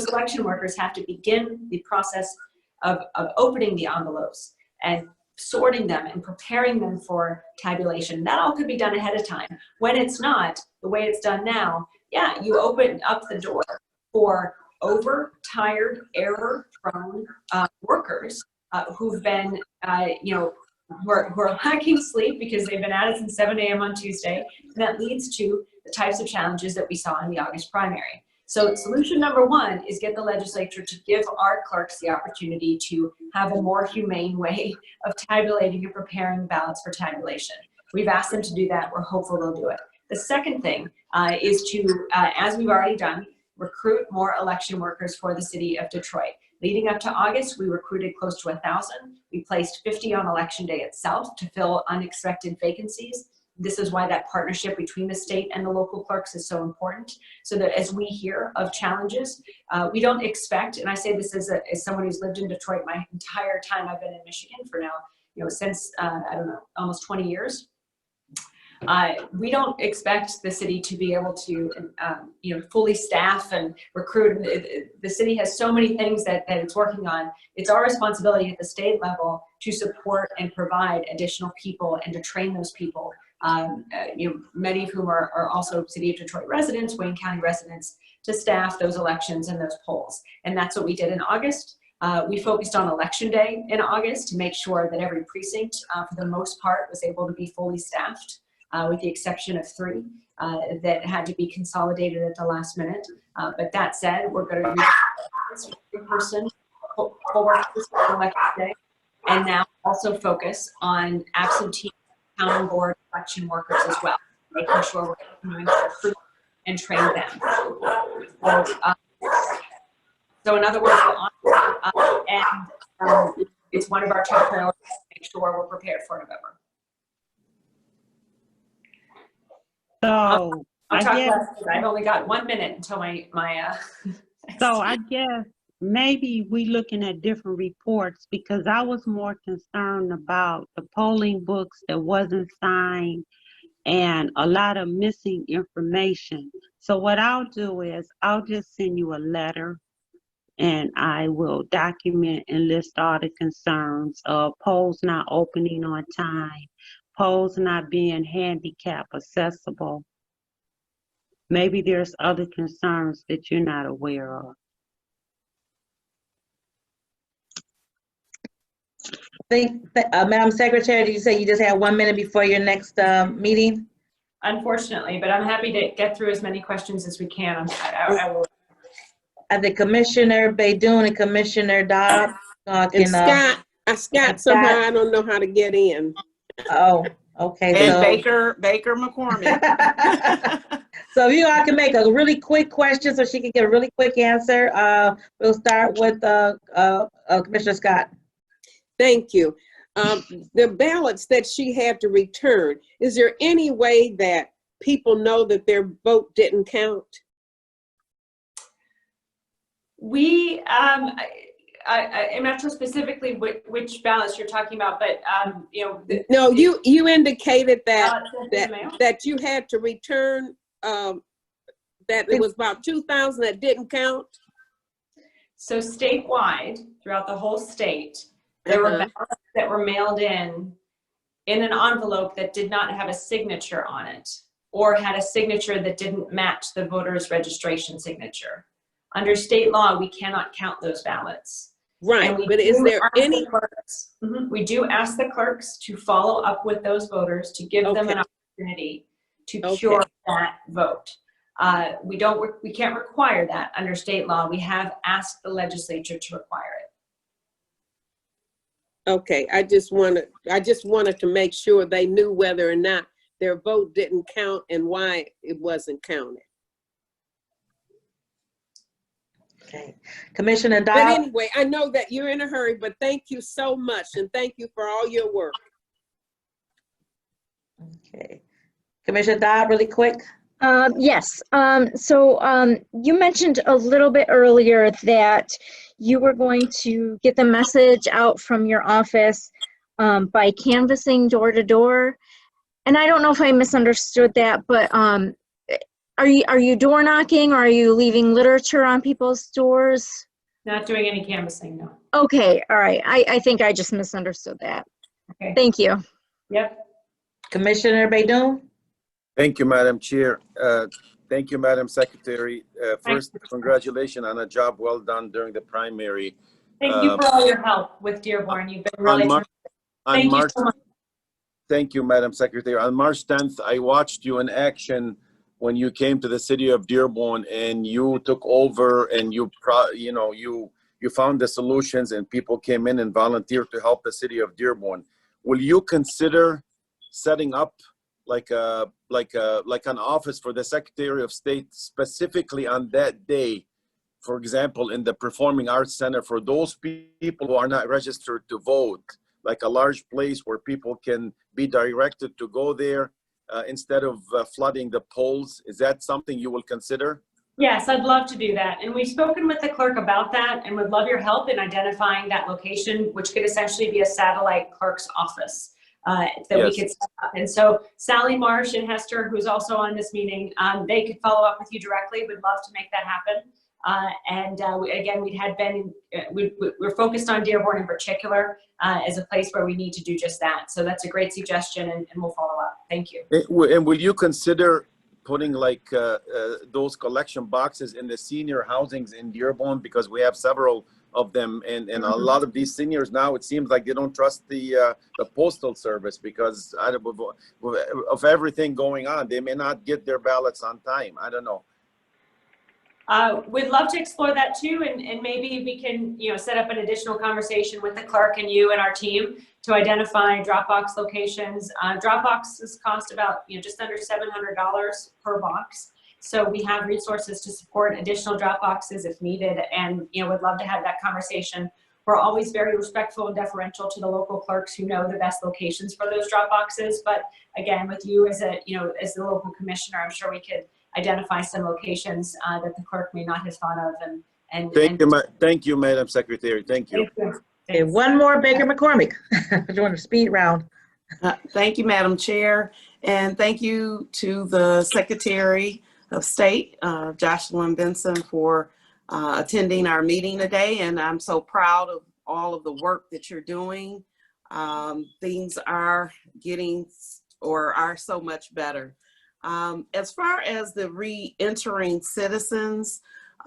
election workers have to begin the process of opening the envelopes and sorting them and preparing them for tabulation. That all could be done ahead of time. When it's not, the way it's done now, yeah, you open up the door for overtired, error-prone workers who've been, who are lacking sleep because they've been at it since 7 a.m. on Tuesday. And that leads to the types of challenges that we saw in the August primary. So solution number 1 is get the legislature to give our clerks the opportunity to have a more humane way of tabulating and preparing ballots for tabulation. We've asked them to do that. We're hopeful they'll do it. The second thing is to, as we've already done, recruit more election workers for the city of Detroit. Leading up to August, we recruited close to 1,000. We placed 50 on Election Day itself to fill unexpected vacancies. This is why that partnership between the state and the local clerks is so important, so that as we hear of challenges, we don't expect, and I say this as someone who's lived in Detroit my entire time I've been in Michigan for now, since, I don't know, almost 20 years. We don't expect the city to be able to, fully staff and recruit. The city has so many things that it's working on. It's our responsibility at the state level to support and provide additional people and to train those people. Many of whom are also City of Detroit residents, Wayne County residents, to staff those elections and those polls. And that's what we did in August. We focused on Election Day in August to make sure that every precinct, for the most part, was able to be fully staffed, with the exception of 3 that had to be consolidated at the last minute. But that said, we're going to be in person for Election Day, and now also focus on absentee county board election workers as well, making sure we're continuing to recruit and train them. So in other words, we're on, and it's one of our top priorities to make sure we're prepared for November. So I'll talk less because I've only got 1 minute until my So I guess maybe we looking at different reports, because I was more concerned about the polling books that wasn't signed and a lot of missing information. So what I'll do is I'll just send you a letter, and I will document and list all the concerns of polls not opening on time, polls not being handicap accessible. Maybe there's other concerns that you're not aware of. Madam Secretary, did you say you just had 1 minute before your next meeting? Unfortunately, but I'm happy to get through as many questions as we can. I will. The Commissioner Baidoon and Commissioner Dodd And Scott, somehow I don't know how to get in. Oh, okay. And So Baker McCormick. so if you all can make a really quick question so she can get a really quick answer, we'll start with Commissioner Scott. Thank you. The ballots that she had to return, is there any way that people know that their vote didn't count? We, I'm not sure specifically which ballots you're talking about, but no, you indicated that you had to return, that it was about 2,000 that didn't count. So statewide, throughout the whole state, there were ballots that were mailed in an envelope that did not have a signature on it, or had a signature that didn't match the voter's registration signature. Under state law, we cannot count those ballots. Right, but is there any? We do ask the clerks to follow up with those voters to give them an opportunity to cure that vote. We can't require that under state law. We have asked the legislature to require it. Okay, I just wanted to make sure they knew whether or not their vote didn't count and why it wasn't counted. Okay, Commissioner Dodd. But anyway, I know that you're in a hurry, but thank you so much, and thank you for all your work. Okay, Commissioner Dodd, really quick. Yes. So you mentioned a little bit earlier that you were going to get the message out from your office by canvassing door to door. And I don't know if I misunderstood that, but are you door knocking, or are you leaving literature on people's doors? Not doing any canvassing, no. Okay, all right. I think I just misunderstood that. Okay. Thank you. Yep. Commissioner Baidoon. Thank you, Madam Chair. Thank you, Madam Secretary. First, congratulations on a job well done during the primary. Thank you for all your help with Dearborn. You've been really terrific. Thank you so much. Thank you, Madam Secretary. On March 10th, I watched you in action when you came to the city of Dearborn, and you took over, and you found the solutions, and people came in and volunteered to help the city of Dearborn. Will you consider setting up like an office for the Secretary of State specifically on that day, for example, in the Performing Arts Center, for those people who are not registered to vote, like a large place where people can be directed to go there instead of flooding the polls? Is that something you will consider? Yes, I'd love to do that. And we've spoken with the clerk about that, and would love your help in identifying that location, which could essentially be a satellite clerk's office that we could set up. And so Sally Marsh and Hester, who's also on this meeting, they could follow up with you directly. We'd love to make that happen. Again, we're focused on Dearborn in particular as a place where we need to do just that. So that's a great suggestion, and we'll follow up. Thank you. And will you consider putting like those collection boxes in the senior housings in Dearborn, because we have several of them, and a lot of these seniors now, it seems like they don't trust the postal service because of everything going on. They may not get their ballots on time. I don't know. We'd love to explore that too, and maybe we can, set up an additional conversation with the clerk and you and our team to identify Dropbox locations. Dropboxes cost about just under $700 per box, so we have resources to support additional Dropboxes if needed, and would love to have that conversation. We're always very respectful and deferential to the local clerks who know the best locations for those Dropboxes. But again, with you as the local commissioner, I'm sure we could identify some locations that the clerk may not have thought of, Thank you, Madam Secretary. Thank you. Okay, one more, Baker McCormick. Doing a speed round. Thank you, Madam Chair, and thank you to the Secretary of State, Jocelyn Benson, for attending our meeting today. And I'm so proud of all of the work that you're doing. Things are getting or are so much better. As far as the re-entering citizens,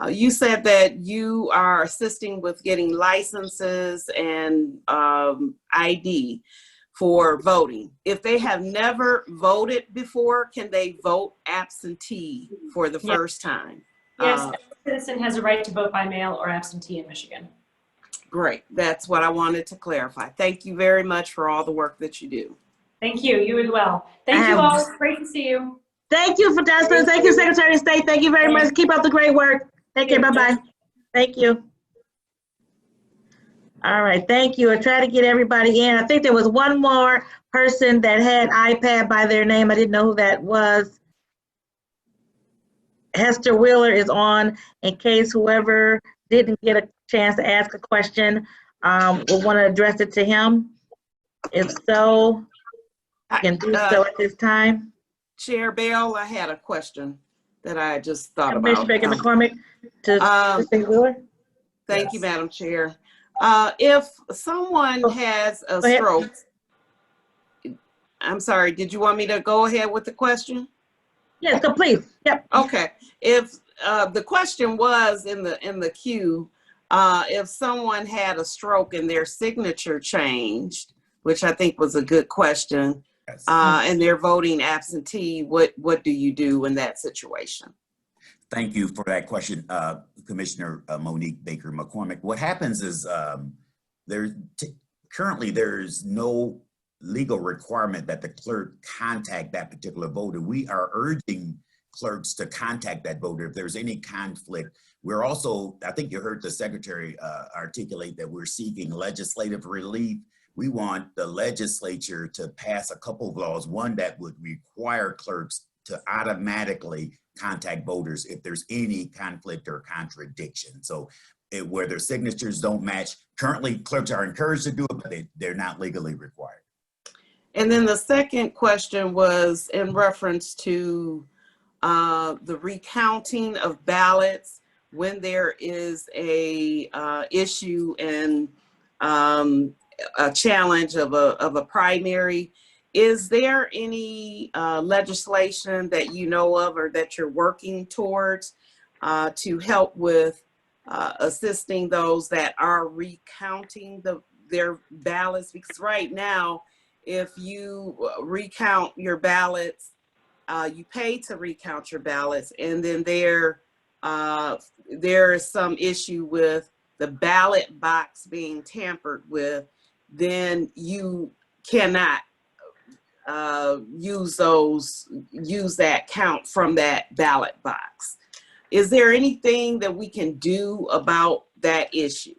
you said that you are assisting with getting licenses and ID for voting. If they have never voted before, can they vote absentee for the first time? Yes, every citizen has a right to vote by mail or absentee in Michigan. Great, that's what I wanted to clarify. Thank you very much for all the work that you do. Thank you, you as well. Thank you all, it's great to see you. Thank you for Justin. Thank you, Secretary of State. Thank you very much. Keep up the great work. Take care, bye-bye. Thank you. All right, thank you. I tried to get everybody in. I think there was one more person that had iPad by their name. I didn't know who that was. Hester Wheeler is on in case whoever didn't get a chance to ask a question will want to address it to him. If so, you can do so at this time. Chair Bell, I had a question that I just thought Commissioner about. Baker McCormick to Hester Wheeler. Thank you, Madam Chair. If someone has a stroke, I'm sorry, did you want me to go ahead with the question? Yes, so please. Yep. Okay. If the question was in the queue, if someone had a stroke and their signature changed, which I think was a good question, and they're voting absentee, what do you do in that situation? Thank you for that question, Commissioner Monique Baker McCormick. What happens is currently there's no legal requirement that the clerk contact that particular voter. We are urging clerks to contact that voter if there's any conflict. We're also, I think you heard the Secretary articulate that we're seeking legislative relief. We want the legislature to pass a couple of laws, one that would require clerks to automatically contact voters if there's any conflict or contradiction. So where their signatures don't match, currently clerks are encouraged to do it, but they're not legally required. And then the second question was in reference to the recounting of ballots when there is a issue and a challenge of a primary. Is there any legislation that you know of or that you're working towards to help with assisting those that are recounting their ballots? Because right now, if you recount your ballots, you pay to recount your ballots, and then there is some issue with the ballot box being tampered with, then you cannot use that count from that ballot box. Is there anything that we can do about that issue?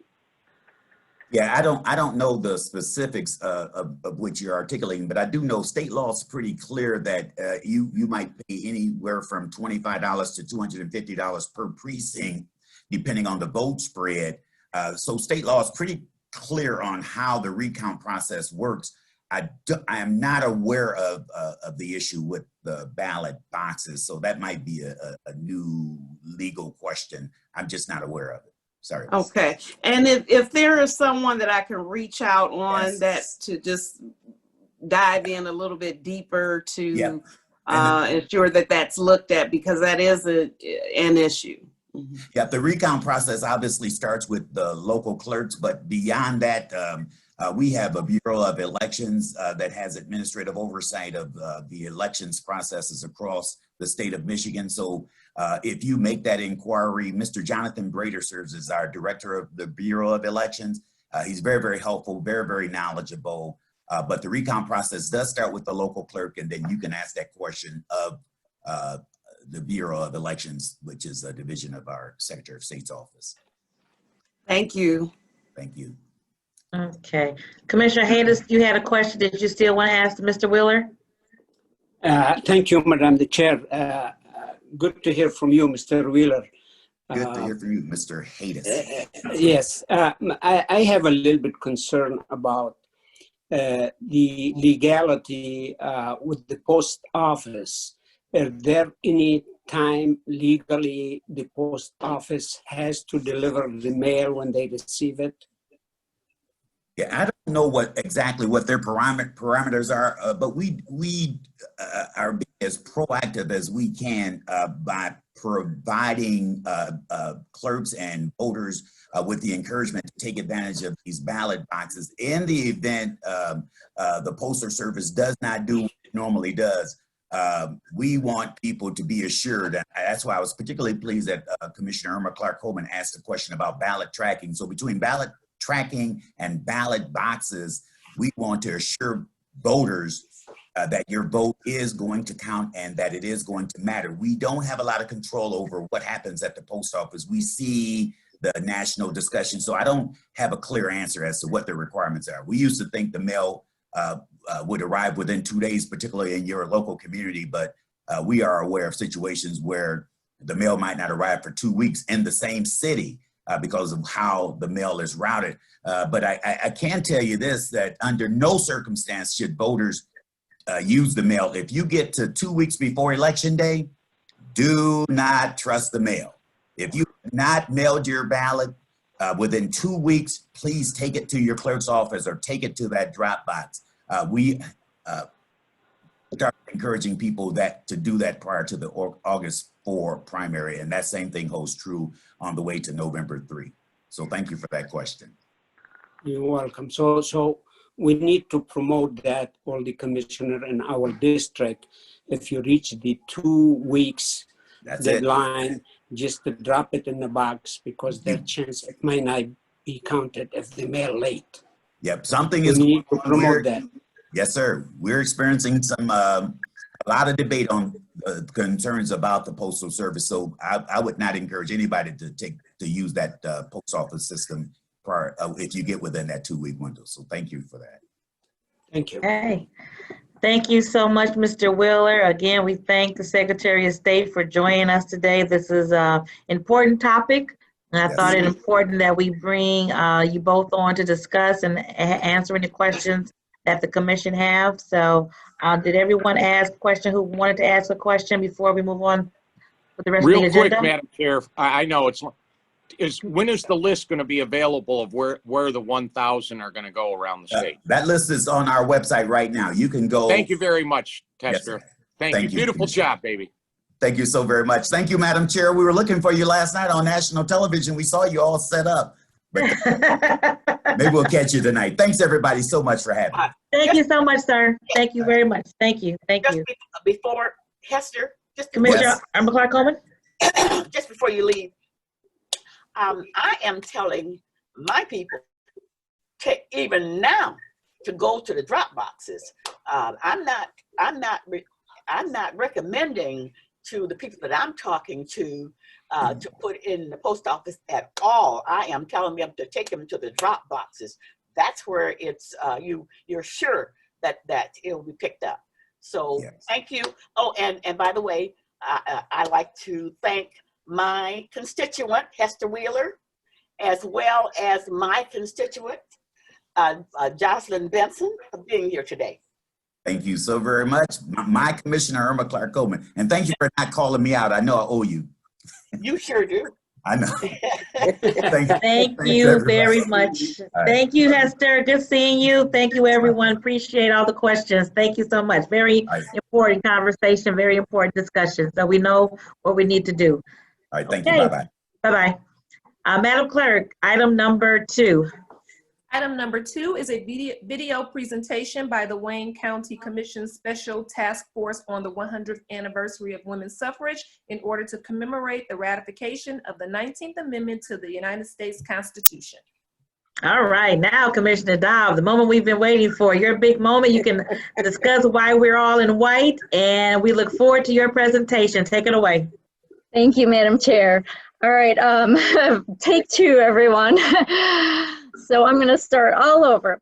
Yeah, I don't know the specifics of which you're articulating, but I do know state law is pretty clear that you might pay anywhere from $25 to $250 per precinct, depending on the vote spread. So state law is pretty clear on how the recount process works. I am not aware of the issue with the ballot boxes, so that might be a new legal question. I'm just not aware of it. Sorry. Okay. And if there is someone that I can reach out on that to just dive in a little bit deeper to ensure that that's looked at, because that is an issue. Mm-hmm. Yeah, the recount process obviously starts with the local clerks, but beyond that, we have a Bureau of Elections that has administrative oversight of the elections processes across the state of Michigan. So if you make that inquiry, Mr. Jonathan Brader serves as our director of the Bureau of Elections. He's very, very helpful, very, very knowledgeable. But the recount process does start with the local clerk, and then you can ask that question of the Bureau of Elections, which is a division of our Secretary of State's office. Thank you. Thank you. Okay. Commissioner Hayes, you had a question that you still want to ask Mr. Wheeler? Thank you, Madam the Chair. Good to hear from you, Mr. Wheeler. Good to hear from you, Mr. Hayes. Yes, I have a little bit concern about the legality with the post office. Is there any time legally the post office has to deliver the mail when they receive it? Yeah, I don't know exactly what their parameters are, but we are being as proactive as we can by providing clerks and voters with the encouragement to take advantage of these ballot boxes. In the event the Postal Service does not do what it normally does, we want people to be assured, and that's why I was particularly pleased that Commissioner Irma Clark-Coleman asked a question about ballot tracking. So between ballot tracking and ballot boxes, we want to assure voters that your vote is going to count and that it is going to matter. We don't have a lot of control over what happens at the post office. We see the national discussion, so I don't have a clear answer as to what the requirements are. We used to think the mail would arrive within 2 days, particularly in your local community, but we are aware of situations where the mail might not arrive for 2 weeks in the same city because of how the mail is routed. But I can tell you this, that under no circumstance should voters use the mail. If you get to 2 weeks before Election Day, do not trust the mail. If you have not mailed your ballot within 2 weeks, please take it to your clerk's office or take it to that drop box. We start encouraging people to do that prior to the August 4 primary, and that same thing holds true on the way to November 3. So thank you for that question. You're welcome. So we need to promote that, all the commissioner in our district. If you reach the 2 weeks deadline, just to drop it in the box, because there's chance it might not be counted if they mail late. Yep, something We is need to promote that. Yes, sir. We're experiencing some a lot of debate on concerns about the Postal Service. So I would not encourage anybody to use that post office system prior if you get within that 2 week window. So thank you for that. Thank you. Hey, thank you so much, Mr. Wheeler. Again, we thank the Secretary of State for joining us today. This is an important topic, and I thought it important that we bring you both on to discuss and answer any questions that the commission have. So did everyone ask a question who wanted to ask a question before we move on with the rest of the agenda? Real quick, Madam Chair, I know when is the list going to be available of where the 1,000 are going to go around the state? That list is on our website right now. You can go. Thank you very much, Tester. Yes, Thank you. Beautiful job, baby. Thank you so very much. Thank you, Madam Chair. We were looking for you last night on national television. We saw you all set up. But maybe we'll catch you tonight. Thanks, everybody, so much for having me. Thank you so much, sir. Thank you very much. Thank you. Thank you. Before Hester, Commissioner Irma Clark-Coleman? Just before you leave, I am telling my people, even now, to go to the drop boxes. I'm not recommending to the people that I'm talking to put in the post office at all. I am telling them to take them to the drop boxes. That's where it's you're sure that it will be picked up. So thank you. Oh, and by the way, I like to thank my constituent, Hester Wheeler, as well as my constituent, Jocelyn Benson, for being here today. Thank you so very much. My Commissioner, Irma Clark-Coleman. And thank you for not calling me out. I know I owe you. You sure do. I know. Thank you very much. Right. Thank you, Hester. Good seeing you. Thank you, everyone. Appreciate all the questions. Thank you so much. Very important conversation, very important discussion. So we know what we need to do. All right, thank you. Bye-bye. Bye-bye. Madam Clerk, item number 2. Item number 2 is a video presentation by the Wayne County Commission Special Task Force on the 100th anniversary of women's suffrage in order to commemorate the ratification of the 19th Amendment to the United States Constitution. All right, now Commissioner Dobbs, the moment we've been waiting for, your big moment. You can discuss why we're all in white, and we look forward to your presentation. Take it away. Thank you, Madam Chair. All right, take 2, everyone. So I'm going to start all over.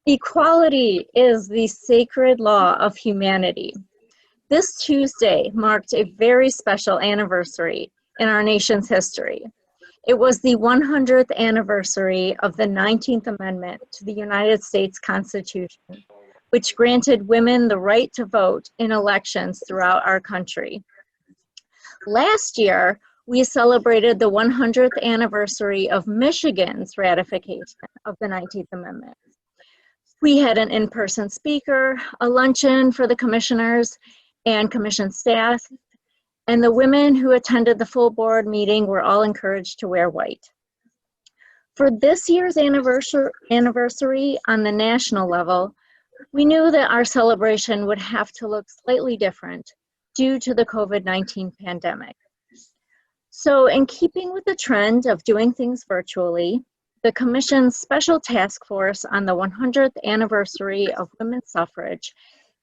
Equality is the sacred law of humanity. This Tuesday marked a very special anniversary in our nation's history. It was the 100th anniversary of the 19th Amendment to the United States Constitution, which granted women the right to vote in elections throughout our country. Last year, we celebrated the 100th anniversary of Michigan's ratification of the 19th Amendment. We had an in-person speaker, a luncheon for the commissioners and commission staff, and the women who attended the full board meeting were all encouraged to wear white. For this year's anniversary on the national level, we knew that our celebration would have to look slightly different due to the COVID-19 pandemic. So in keeping with the trend of doing things virtually, the Commission's Special Task Force on the 100th anniversary of women's suffrage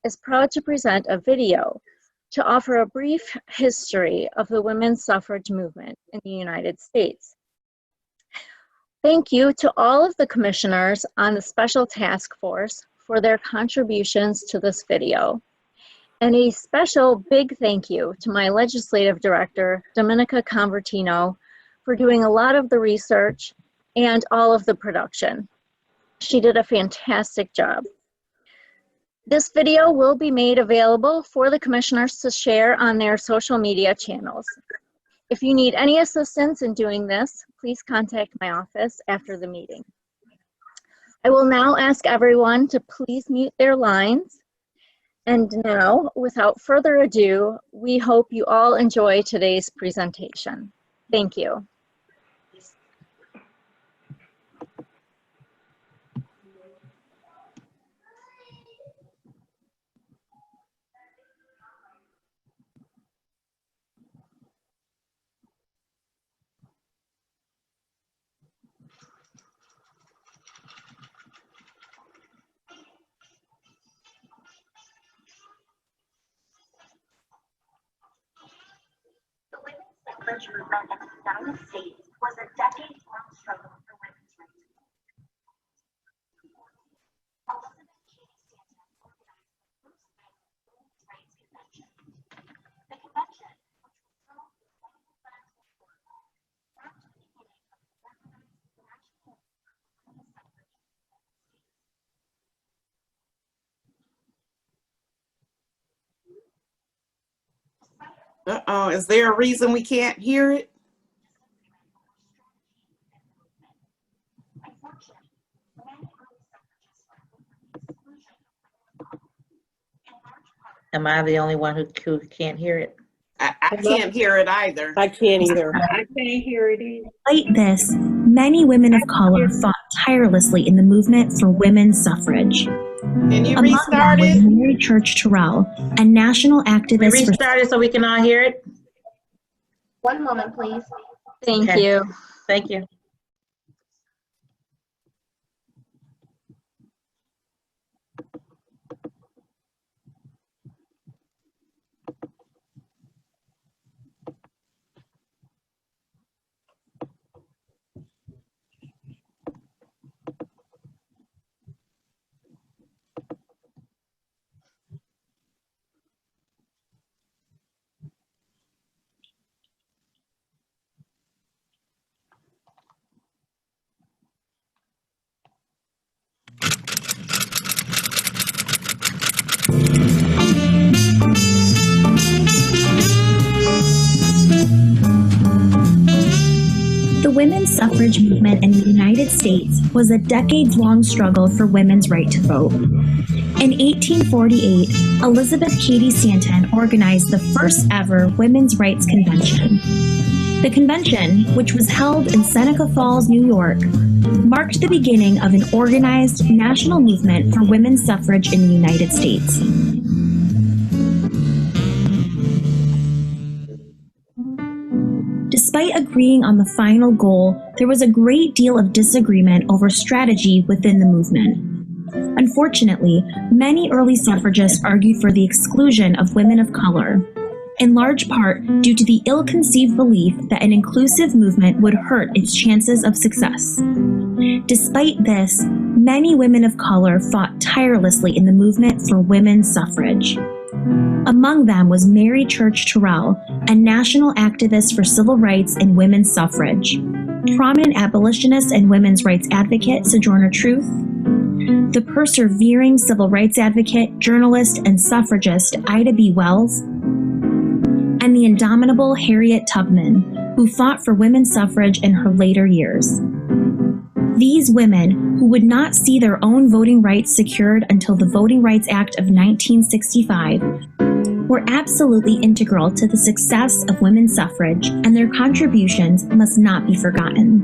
is proud to present a video to offer a brief history of the women's suffrage movement in the United States. Thank you to all of the commissioners on the Special Task Force for their contributions to this video. And a special big thank you to my legislative director, Dominica Convertino, for doing a lot of the research and all of the production. She did a fantastic job. This video will be made available for the commissioners to share on their social media channels. If you need any assistance in doing this, please contact my office after the meeting. I will now ask everyone to please mute their lines. And now, without further ado, we hope you all enjoy today's presentation. Thank you. Suffrage movement in the United States was a decade-long struggle for women's rights. Elizabeth Cady Stanton organized the first annual Women's Rights Convention. The convention, which was held in Central Florida, marked the beginning of the organized national movement for women's suffrage in the United States. Uh-oh, is there a reason we can't hear it? Am I the only one who can't hear it? I can't hear it either. I can't either. I can't hear it either. Despite this, many women of color fought tirelessly in the movement for women's suffrage. Can you Among restart them was it? Mary Church Terrell, a national activist for Restart it so we can all hear it. One moment, please. Thank Okay. you. Thank you. The women's suffrage movement in the United States was a decades-long struggle for women's right to vote. In 1848, Elizabeth Cady Stanton organized the first ever Women's Rights Convention. The convention, which was held in Seneca Falls, New York, marked the beginning of an organized national movement for women's suffrage in the United States. Despite agreeing on the final goal, there was a great deal of disagreement over strategy within the movement. Unfortunately, many early suffragists argued for the exclusion of women of color. in large part due to the ill-conceived belief that an inclusive movement would hurt its chances of success. Despite this, many women of color fought tirelessly in the movement for women's suffrage. Among them was Mary Church Terrell, a national activist for civil rights and women's suffrage, prominent abolitionist and women's rights advocate Sojourner Truth, the persevering civil rights advocate, journalist, and suffragist Ida B. Wells, and the indomitable Harriet Tubman, who fought for women's suffrage in her later years. These women, who would not see their own voting rights secured until the Voting Rights Act of 1965, were absolutely integral to the success of women's suffrage, and their contributions must not be forgotten.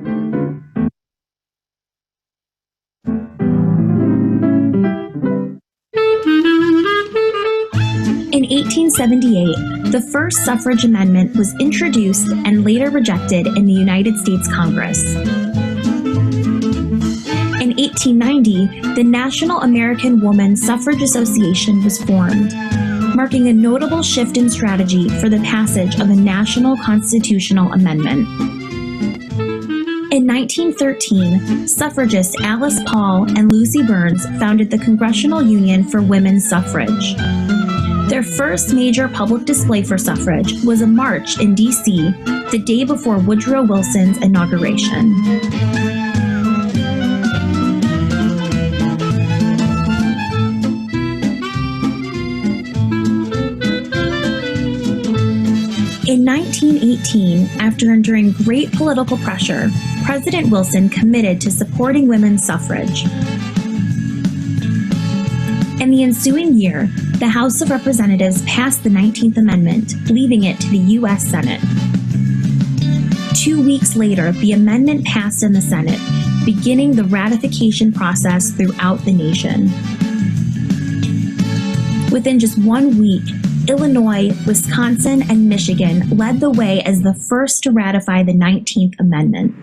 In 1878, the first suffrage amendment was introduced and later rejected in the United States Congress. In 1890, the National American Woman Suffrage Association was formed, marking a notable shift in strategy for the passage of a national constitutional amendment. In 1913, suffragists Alice Paul and Lucy Burns founded the Congressional Union for Women's Suffrage. Their first major public display for suffrage was a march in D.C. the day before Woodrow Wilson's inauguration. In 1918, after enduring great political pressure, President Wilson committed to supporting women's suffrage. In the ensuing year, the House of Representatives passed the 19th Amendment, leaving it to the U.S. Senate. 2 weeks later, the amendment passed in the Senate, beginning the ratification process throughout the nation. Within just 1 week, Illinois, Wisconsin, and Michigan led the way as the first to ratify the 19th Amendment.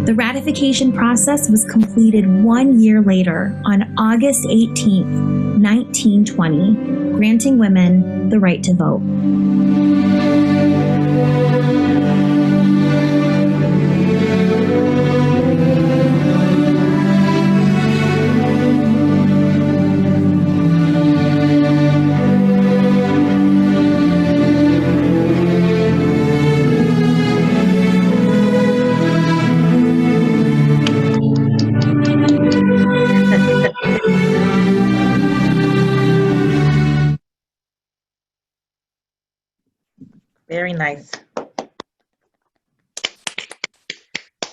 The ratification process was completed 1 year later on August 18, 1920, granting women the right to vote. Very nice.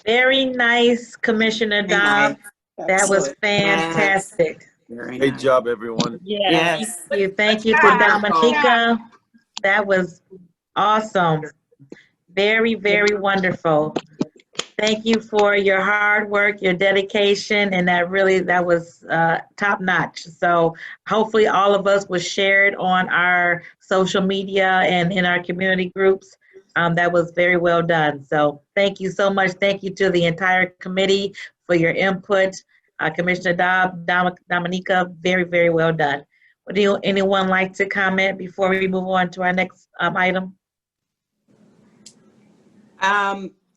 Very nice, Commissioner Dobb. That was fantastic. Great job, everyone. Yes. Thank you to Dominica. That was awesome. Very, very wonderful. Thank you for your hard work, your dedication, and that was top notch. So hopefully all of us will share it on our social media and in our community groups. That was very well done. So thank you so much. Thank you to the entire committee for your input. Commissioner Dobb, Dominica, very, very well done. Would anyone like to comment before we move on to our next item?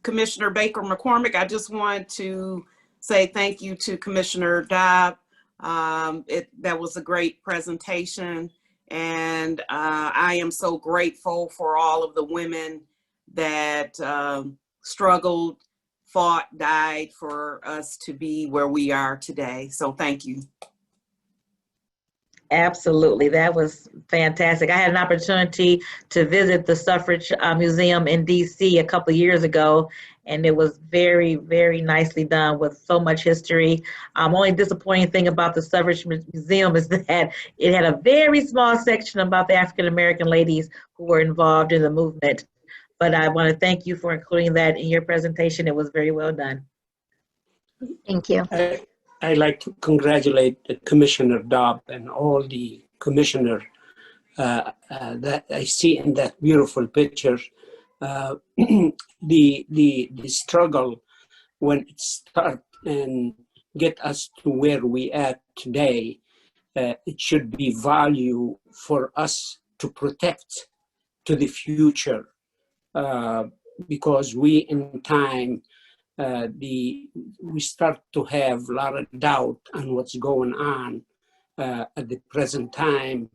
Commissioner Baker McCormick, I just want to say thank you to Commissioner Dobb. That was a great presentation, and I am so grateful for all of the women that struggled, fought, died for us to be where we are today. So thank you. Absolutely, that was fantastic. I had an opportunity to visit the Suffrage Museum in DC a couple of years ago, and it was very, very nicely done with so much history. Only disappointing thing about the Suffrage Museum is that it had a very small section about the African American ladies who were involved in the movement. But I want to thank you for including that in your presentation. It was very well done. Thank you. I'd like to congratulate Commissioner Dobb and all the commissioners that I see in that beautiful picture. The struggle when it started and get us to where we at today, it should be value for us to protect to the future, because we in time, we start to have a lot of doubt on what's going on at the present time.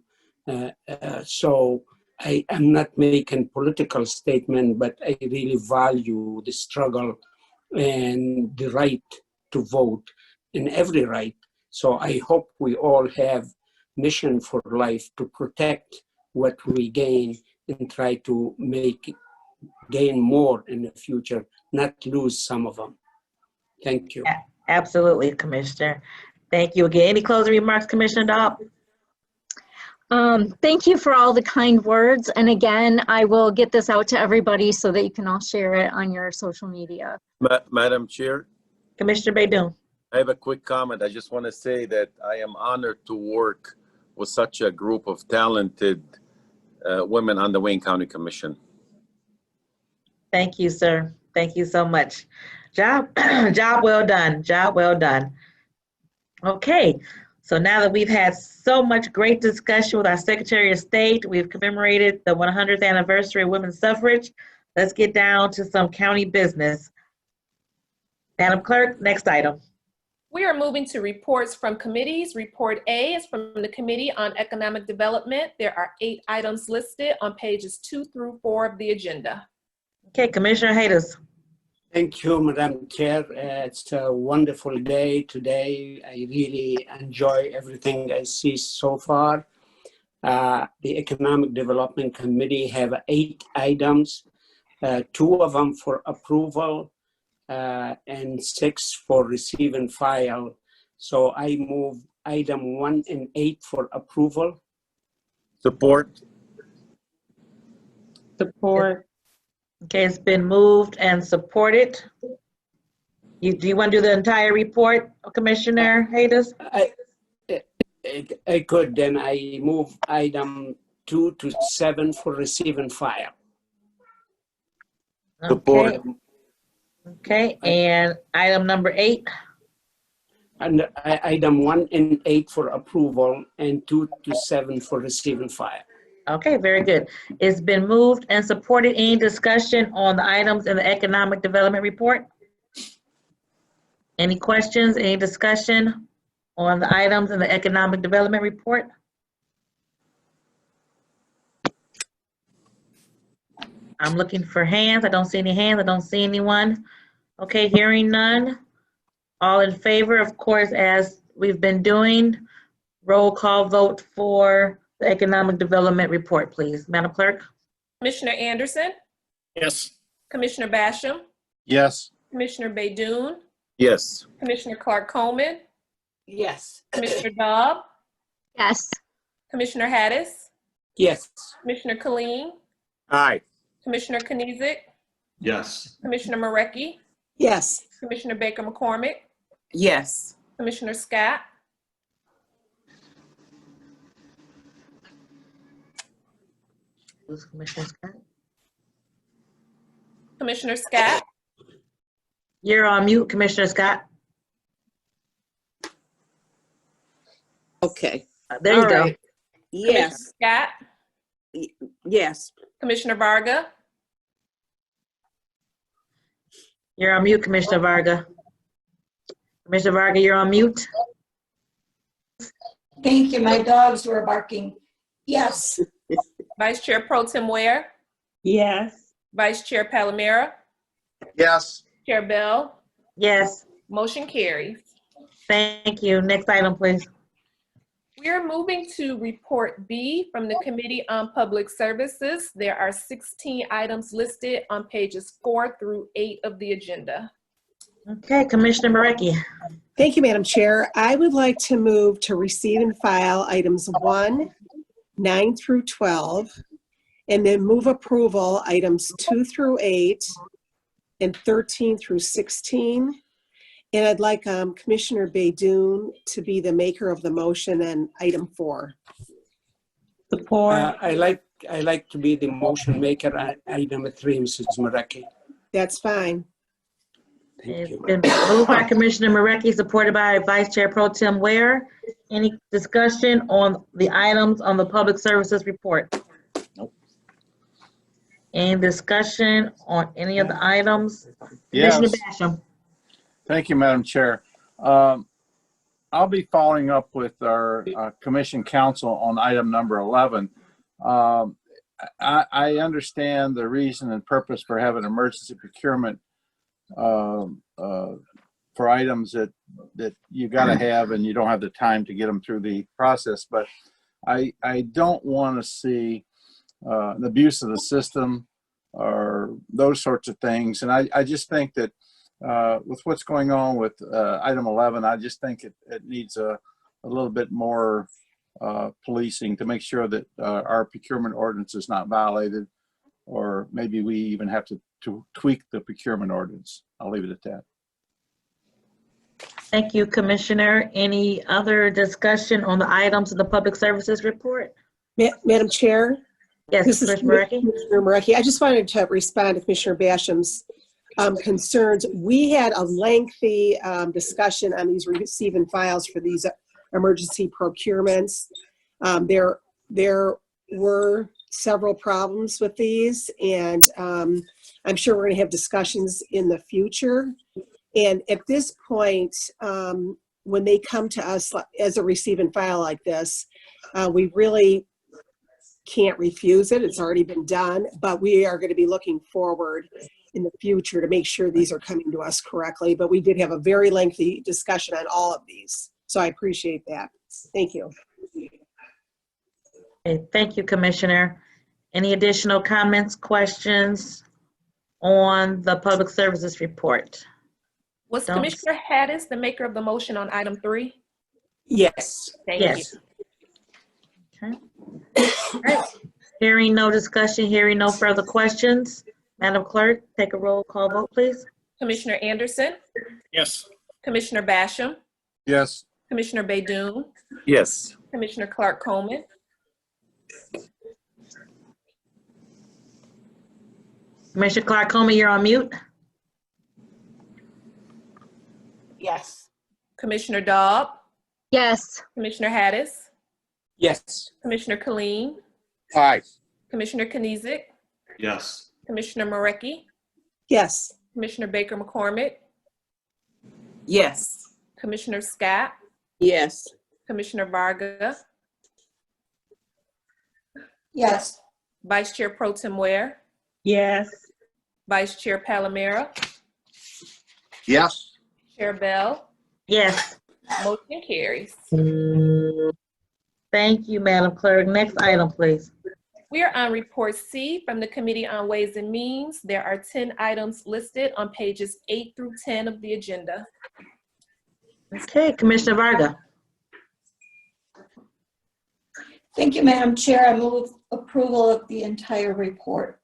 So I'm not making political statement, but I really value the struggle and the right to vote in every right. So I hope we all have mission for life to protect what we gain and try to gain more in the future, not lose some of them. Thank you. Absolutely, Commissioner. Thank you again. Any closing remarks, Commissioner Dobb? Thank you for all the kind words. And again, I will get this out to everybody so that you can all share it on your social media. Madam Chair, Commissioner Baidoon. I have a quick comment. I just want to say that I am honored to work with such a group of talented women on the Wayne County Commission. Thank you, sir. Thank you so much. Job well done. Job well done. Okay, so now that we've had so much great discussion with our Secretary of State, we've commemorated the 100th anniversary of women's suffrage. Let's get down to some county business. Madam Clerk, next item. We are moving to reports from committees. Report A is from the Committee on Economic Development. There are 8 items listed on pages 2 through 4 of the agenda. Okay, Commissioner Hayes. Thank you, Madam Chair. It's a wonderful day today. I really enjoy everything I see so far. The Economic Development Committee have 8 items, 2 of them for approval and 6 for receive and file. So I move item 1 and 8 for approval. Support. Support. Okay, it's been moved and supported. Do you want to do the entire report, Commissioner Hayes? I could, then I move item 2 to 7 for receive and file. Okay. Okay, and item number 8? And item 1 and 8 for approval and 2 to 7 for receive and file. Okay, very good. It's been moved and supported. Any discussion on the items in the Economic Development Report? Any questions, any discussion on the items in the Economic Development Report? I'm looking for hands. I don't see any hands. I don't see anyone. Okay, hearing none. All in favor, of course, as we've been doing, roll call vote for the Economic Development Report, please. Madam Clerk? Commissioner Anderson? Yes. Commissioner Basham? Yes. Commissioner Baidoon? Yes. Commissioner Clark-Coleman? Yes. Commissioner Dobb? Yes. Commissioner Hattis? Yes. Commissioner Killeen? Aye. Commissioner Kniezek? Yes. Commissioner Marecki? Yes. Commissioner Baker McCormick? Yes. Commissioner Scott? Who's Commissioner Scott? Commissioner Scott? You're on mute, Commissioner Scott. Okay. There you All go. right. Yes. Scott? Yes. Commissioner Varga? You're on mute, Commissioner Varga. Commissioner Varga, you're on mute. Thank you. My dogs were barking. Yes. Vice Chair Pro Tem Ware? Yes. Vice Chair Palomera? Yes. Chair Bell? Yes. Motion carries. Thank you. Next item, please. We are moving to Report B from the Committee on Public Services. There are 16 items listed on pages 4 through 8 of the agenda. Okay, Commissioner Marecki. Thank you, Madam Chair. I would like to move to receive and file items 1, 9 through 12, and then move approval items 2 through 8 and 13 through 16. And I'd like Commissioner Baidoon to be the maker of the motion on item 4. Support. I like to be the motion maker on item 3, Mrs. Marecki. That's fine. Thank you. Been moved by Commissioner Marecki, supported by Vice Chair Pro Tem Ware. Any discussion on the items on the Public Services Report? Any discussion on any of the items? Yes. Commissioner Basham? Thank you, Madam Chair. I'll be following up with our Commission Counsel on item number 11. I understand the reason and purpose for having emergency procurement for items that you got to have and you don't have the time to get them through the process. But I don't want to see an abuse of the system or those sorts of things. And I just think that with what's going on with item 11, I just think it needs a little bit more policing to make sure that our procurement ordinance is not violated, or maybe we even have to tweak the procurement ordinance. I'll leave it at that. Thank you, Commissioner. Any other discussion on the items of the Public Services Report? Madam Chair? Yes, This is Commissioner Marecki. Commissioner Marecki. I just wanted to respond to Commissioner Basham's concerns. We had a lengthy discussion on these receiving files for these emergency procurements. There were several problems with these, and I'm sure we're going to have discussions in the future. And at this point, when they come to us as a receiving file like this, we really can't refuse it. It's already been done, but we are going to be looking forward in the future to make sure these are coming to us correctly. But we did have a very lengthy discussion on all of these, so I appreciate that. Thank you. Okay, thank you, Commissioner. Any additional comments, questions on the Public Services Report? Was Commissioner Hattis the maker of the motion on item 3? Yes. Thank Yes. Okay. All right. Hearing no discussion, hearing no further questions, Madam Clerk, take a roll call vote, please. Commissioner Anderson, Yes. Commissioner Basham, Yes. Commissioner Baydoun, Yes. Commissioner Clark Coleman, Commissioner Clark Coleman, you're on mute. Yes. Commissioner Dobb, Yes. Commissioner Hattis, Yes. Commissioner Killeen, Aye. Commissioner Knizik, Yes. Commissioner Marecki, Yes. Commissioner Baker McCormick, Yes. Commissioner Scott, Yes. Commissioner Varga, Yes. Vice Chair Pro Tem Ware, Yes. Vice Chair Palomera, Yes. Chair Bell, Yes. motion carries. Thank you, Madam Clerk. Next item, please. We are on Report C from the Committee on Ways and Means. There are 10 items listed on pages 8 through 10 of the agenda. Okay, Commissioner Varga. Thank you, Madam Chair. I move approval of the entire report.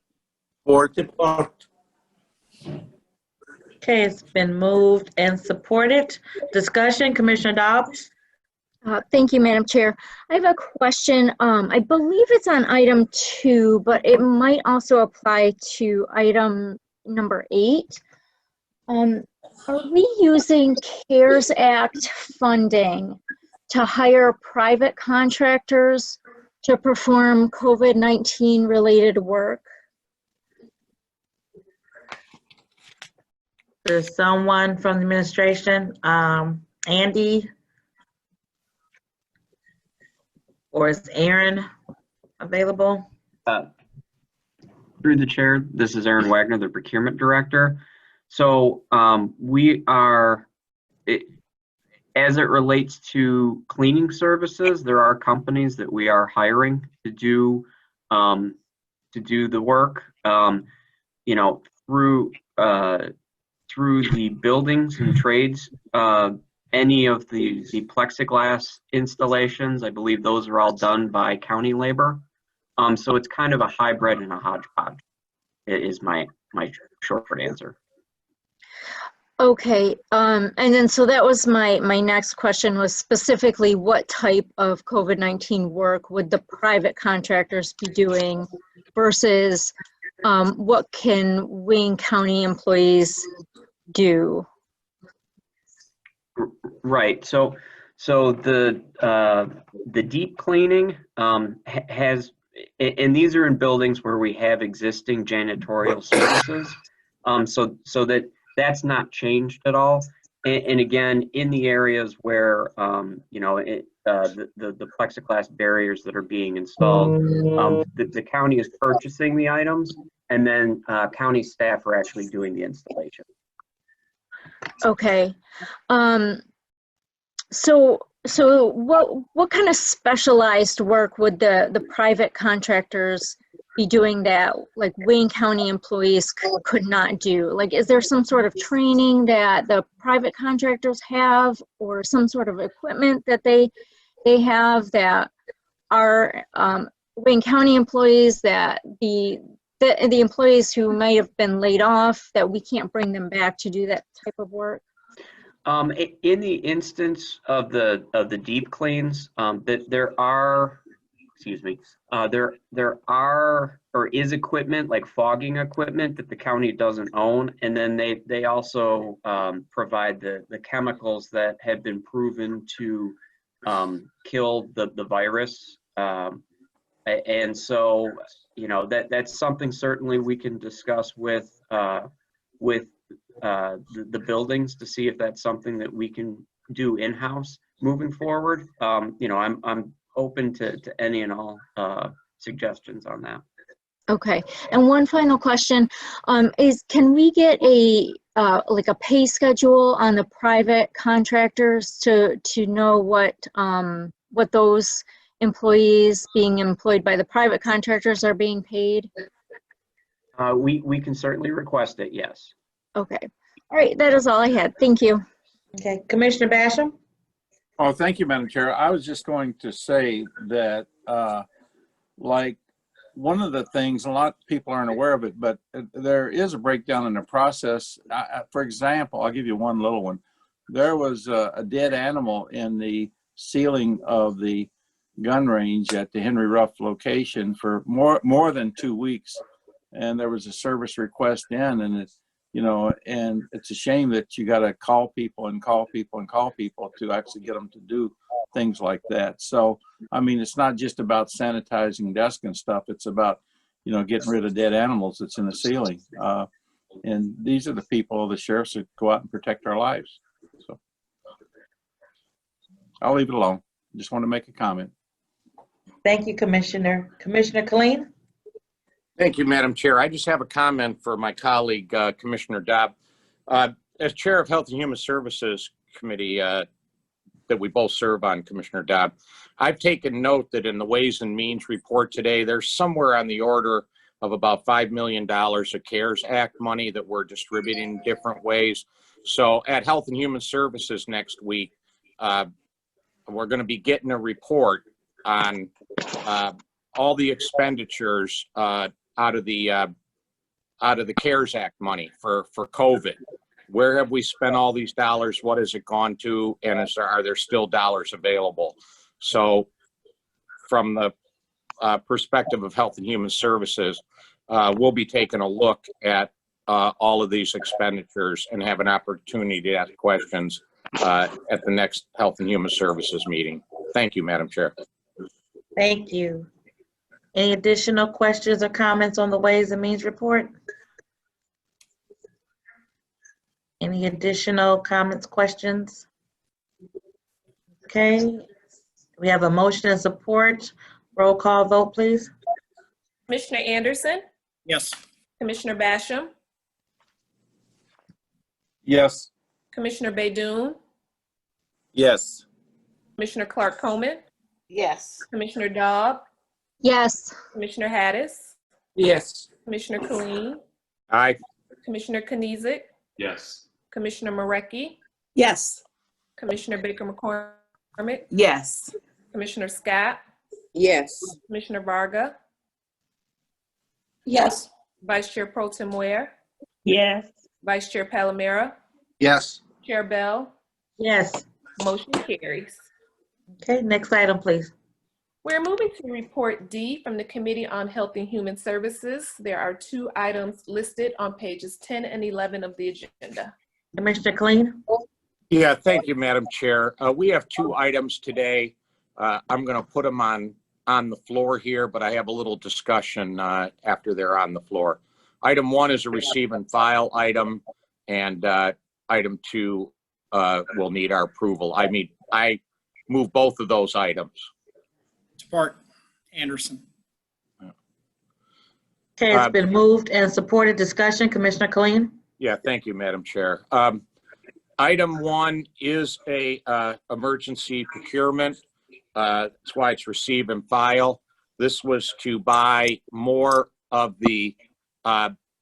Support. Okay, it's been moved and supported. Discussion, Commissioner Dobbs. Thank you, Madam Chair. I have a question. I believe it's on item 2, but it might also apply to item number 8. Are we using CARES Act funding to hire private contractors to perform COVID-19 related work? There's someone from the administration, Andy, or is Aaron available? Through the chair, this is Aaron Wagner, the procurement director. So we are, as it relates to cleaning services, there are companies that we are hiring to do the work. You know, through the buildings and trades, any of the plexiglass installations, I believe those are all done by county labor. So it's kind of a hybrid and a hodgepodge, is my short answer. Okay, and then so that was my next question, was specifically what type of COVID-19 work would the private contractors be doing versus what can Wayne County employees do? Right. So the deep cleaning and these are in buildings where we have existing janitorial services. So that's not changed at all. And again, in the areas where, the plexiglass barriers that are being installed, the county is purchasing the items, and then county staff are actually doing the installation. Okay. So what kind of specialized work would the private contractors be doing that like Wayne County employees could not do? Like, is there some sort of training that the private contractors have, or some sort of equipment that they have that are Wayne County employees, that the employees who may have been laid off, that we can't bring them back to do that type of work? In the instance of the deep cleans, that there are, there are or is equipment like fogging equipment that the county doesn't own, and then they also provide the chemicals that have been proven to kill the virus, and so that's something certainly we can discuss with the buildings to see if that's something that we can do in-house moving forward. I'm open to any and all suggestions on that. Okay, and one final question is, can we get a like a pay schedule on the private contractors to know what those employees being employed by the private contractors are being paid? We can certainly request it, yes. Okay, all right, that is all I had. Thank you. Okay, Commissioner Basham? Oh, thank you, Madam Chair. I was just going to say that, like, one of the things, a lot of people aren't aware of it, but there is a breakdown in the process. For example, I'll give you one little one. There was a dead animal in the ceiling of the gun range at the Henry Ruff location for more than 2 weeks. And there was a service request in, and it's, and it's a shame that you got to call people and call people and call people to actually get them to do things like that. So, I mean, it's not just about sanitizing desk and stuff. It's about, getting rid of dead animals that's in the ceiling. And these are the people, the sheriffs, that go out and protect our lives. So I'll leave it alone. Just want to make a comment. Thank you, Commissioner. Commissioner Killeen? Thank you, Madam Chair. I just have a comment for my colleague, Commissioner Dobb. As Chair of Health and Human Services Committee that we both serve on, Commissioner Dobb, I've taken note that in the Ways and Means report today, there's somewhere on the order of about $5 million of CARES Act money that we're distributing different ways. So at Health and Human Services next week, we're going to be getting a report on all the expenditures out of the CARES Act money for COVID. Where have we spent all these dollars? What has it gone to? And are there still dollars available? So from the perspective of Health and Human Services, we'll be taking a look at all of these expenditures and have an opportunity to ask questions at the next Health and Human Services meeting. Thank you, Madam Chair. Thank you. Any additional questions or comments on the Ways and Means report? Any additional comments, questions? Okay, we have a motion and support. Roll call vote, please. Commissioner Anderson? Yes. Commissioner Basham? Yes. Commissioner Baydoun? Yes. Commissioner Clark Coleman? Yes. Commissioner Dobb? Yes. Commissioner Hattis? Yes. Commissioner Killeen? Aye. Commissioner Knizik? Yes. Commissioner Marecki? Yes. Commissioner Baker McCormick? Yes. Commissioner Scott? Yes. Commissioner Varga? Yes. Vice Chair Pro Tem Ware? Yes. Vice Chair Palomera? Yes. Chair Bell? Yes. Motion carries. Okay, next item, please. We're moving to report D from the Committee on Health and Human Services. There are 2 items listed on pages 10 and 11 of the agenda. Commissioner Killeen? Yeah, thank you, Madam Chair. We have 2 items today. I'm going to put them on on the floor here, but I have a little discussion after they're on the floor. Item 1 is a receive and file item, and item 2 will need our approval. I move both of those items. Support. Anderson. Okay, it's been moved and supported. Discussion, Commissioner Killeen? Yeah, thank you, Madam Chair. Item 1 is a emergency procurement. That's why it's receive and file. This was to buy more of the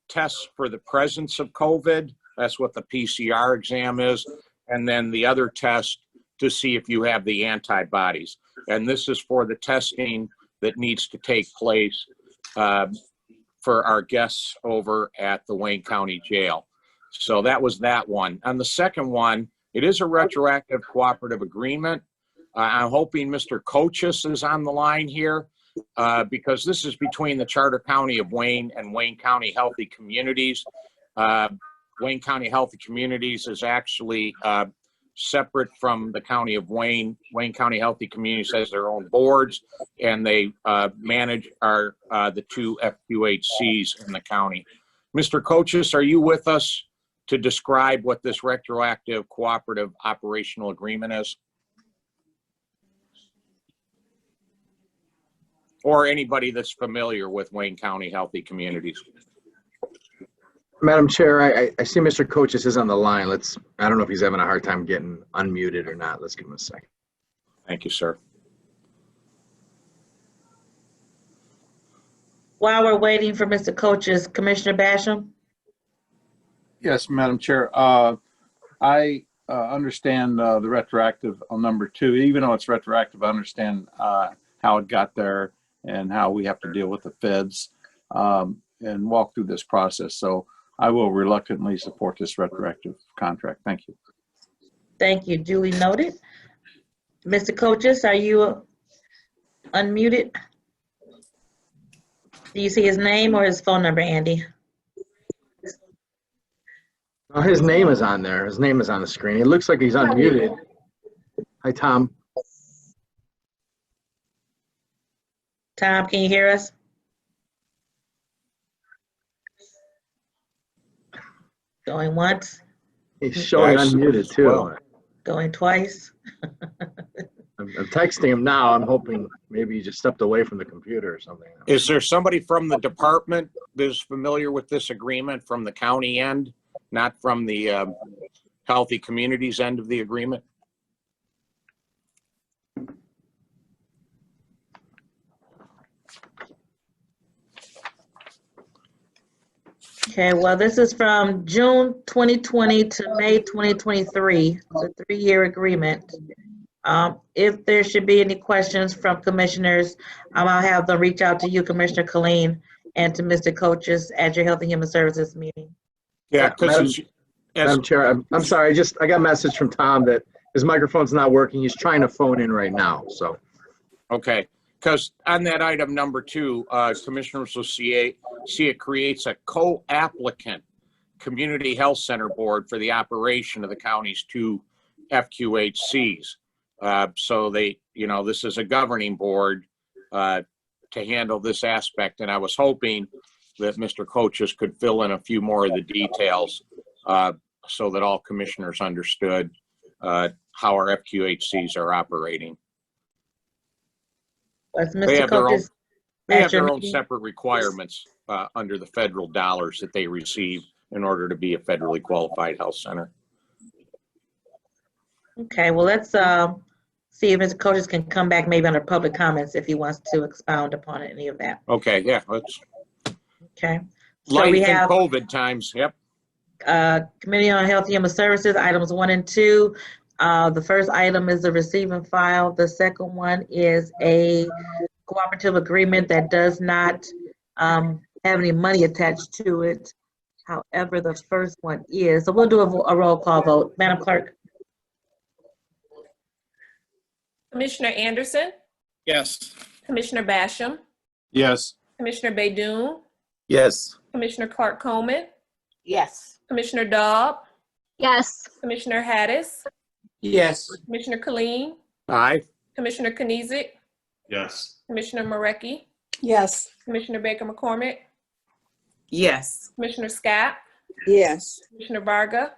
tests for the presence of COVID. That's what the PCR exam is. And then the other test to see if you have the antibodies. And this is for the testing that needs to take place for our guests over at the Wayne County Jail. So that was that one. On the second one, it is a retroactive cooperative agreement. I'm hoping Mr. Coaches is on the line here because this is between the Charter County of Wayne and Wayne County Healthy Communities. Wayne County Healthy Communities is actually separate from the County of Wayne. Wayne County Healthy Communities has their own boards, and they manage the 2 FQHCs in the county. Mr. Coaches, are you with us to describe what this retroactive cooperative operational agreement is? Or anybody that's familiar with Wayne County Healthy Communities? Madam Chair, I see Mr. Coaches is on the line. I don't know if he's having a hard time getting unmuted or not. Let's give him a second. Thank you, sir. While we're waiting for Mr. Coaches, Commissioner Basham? Yes, Madam Chair. I understand the retroactive on number 2. Even though it's retroactive, I understand how it got there and how we have to deal with the feds and walk through this process. So I will reluctantly support this retroactive contract. Thank you. Thank you. Duly noted. Mr. Coaches, are you unmuted? Do you see his name or his phone number, Andy? Oh, his name is on there. His name is on the screen. It looks like he's unmuted. Hi, Tom. Tom, can you hear us? Going once. He's showing unmuted too. Well. Going twice. I'm texting him now. I'm hoping maybe he just stepped away from the computer or something. Is there somebody from the department that is familiar with this agreement from the county end, not from the Healthy Communities end of the agreement? Okay, well, this is from June 2020 to May 2023. It's a 3-year agreement. If there should be any questions from commissioners, I'll have them reach out to you, Commissioner Killeen, and to Mr. Coaches at your Health and Human Services meeting. Yeah, Madam Chair, I'm sorry. I got a message from Tom that his microphone's not working. He's trying to phone in right now. So. Okay, because on that item number 2, commissioners will see it creates a co-applicant community health center board for the operation of the county's 2 FQHCs. So this is a governing board to handle this aspect. And I was hoping that Mr. Coaches could fill in a few more of the details so that all commissioners understood how our FQHCs are operating. They have their own separate requirements under the federal dollars that they receive in order to be a federally qualified health center. Okay, well, let's see if Mr. Coaches can come back maybe under public comments if he wants to expound upon any of that. Okay, yeah, let's. Okay. So Life we in have COVID times, yep. Committee on Health and Human Services, items 1 and 2. The first item is the receive and file. The second one is a cooperative agreement that does not have any money attached to it. However, the first one is. So we'll do a roll call vote. Madam Clerk. Commissioner Anderson, Yes. Commissioner Basham, Yes. Commissioner Baydoun, Yes. Commissioner Clark Coleman, Yes. Commissioner Daub, Yes. Commissioner Hattis, Yes. Commissioner Killeen, Aye. Commissioner Kniezek, Yes. Commissioner Marecki, Yes. Commissioner Baker McCormick, Yes. Commissioner Scott, Yes. Commissioner Varga,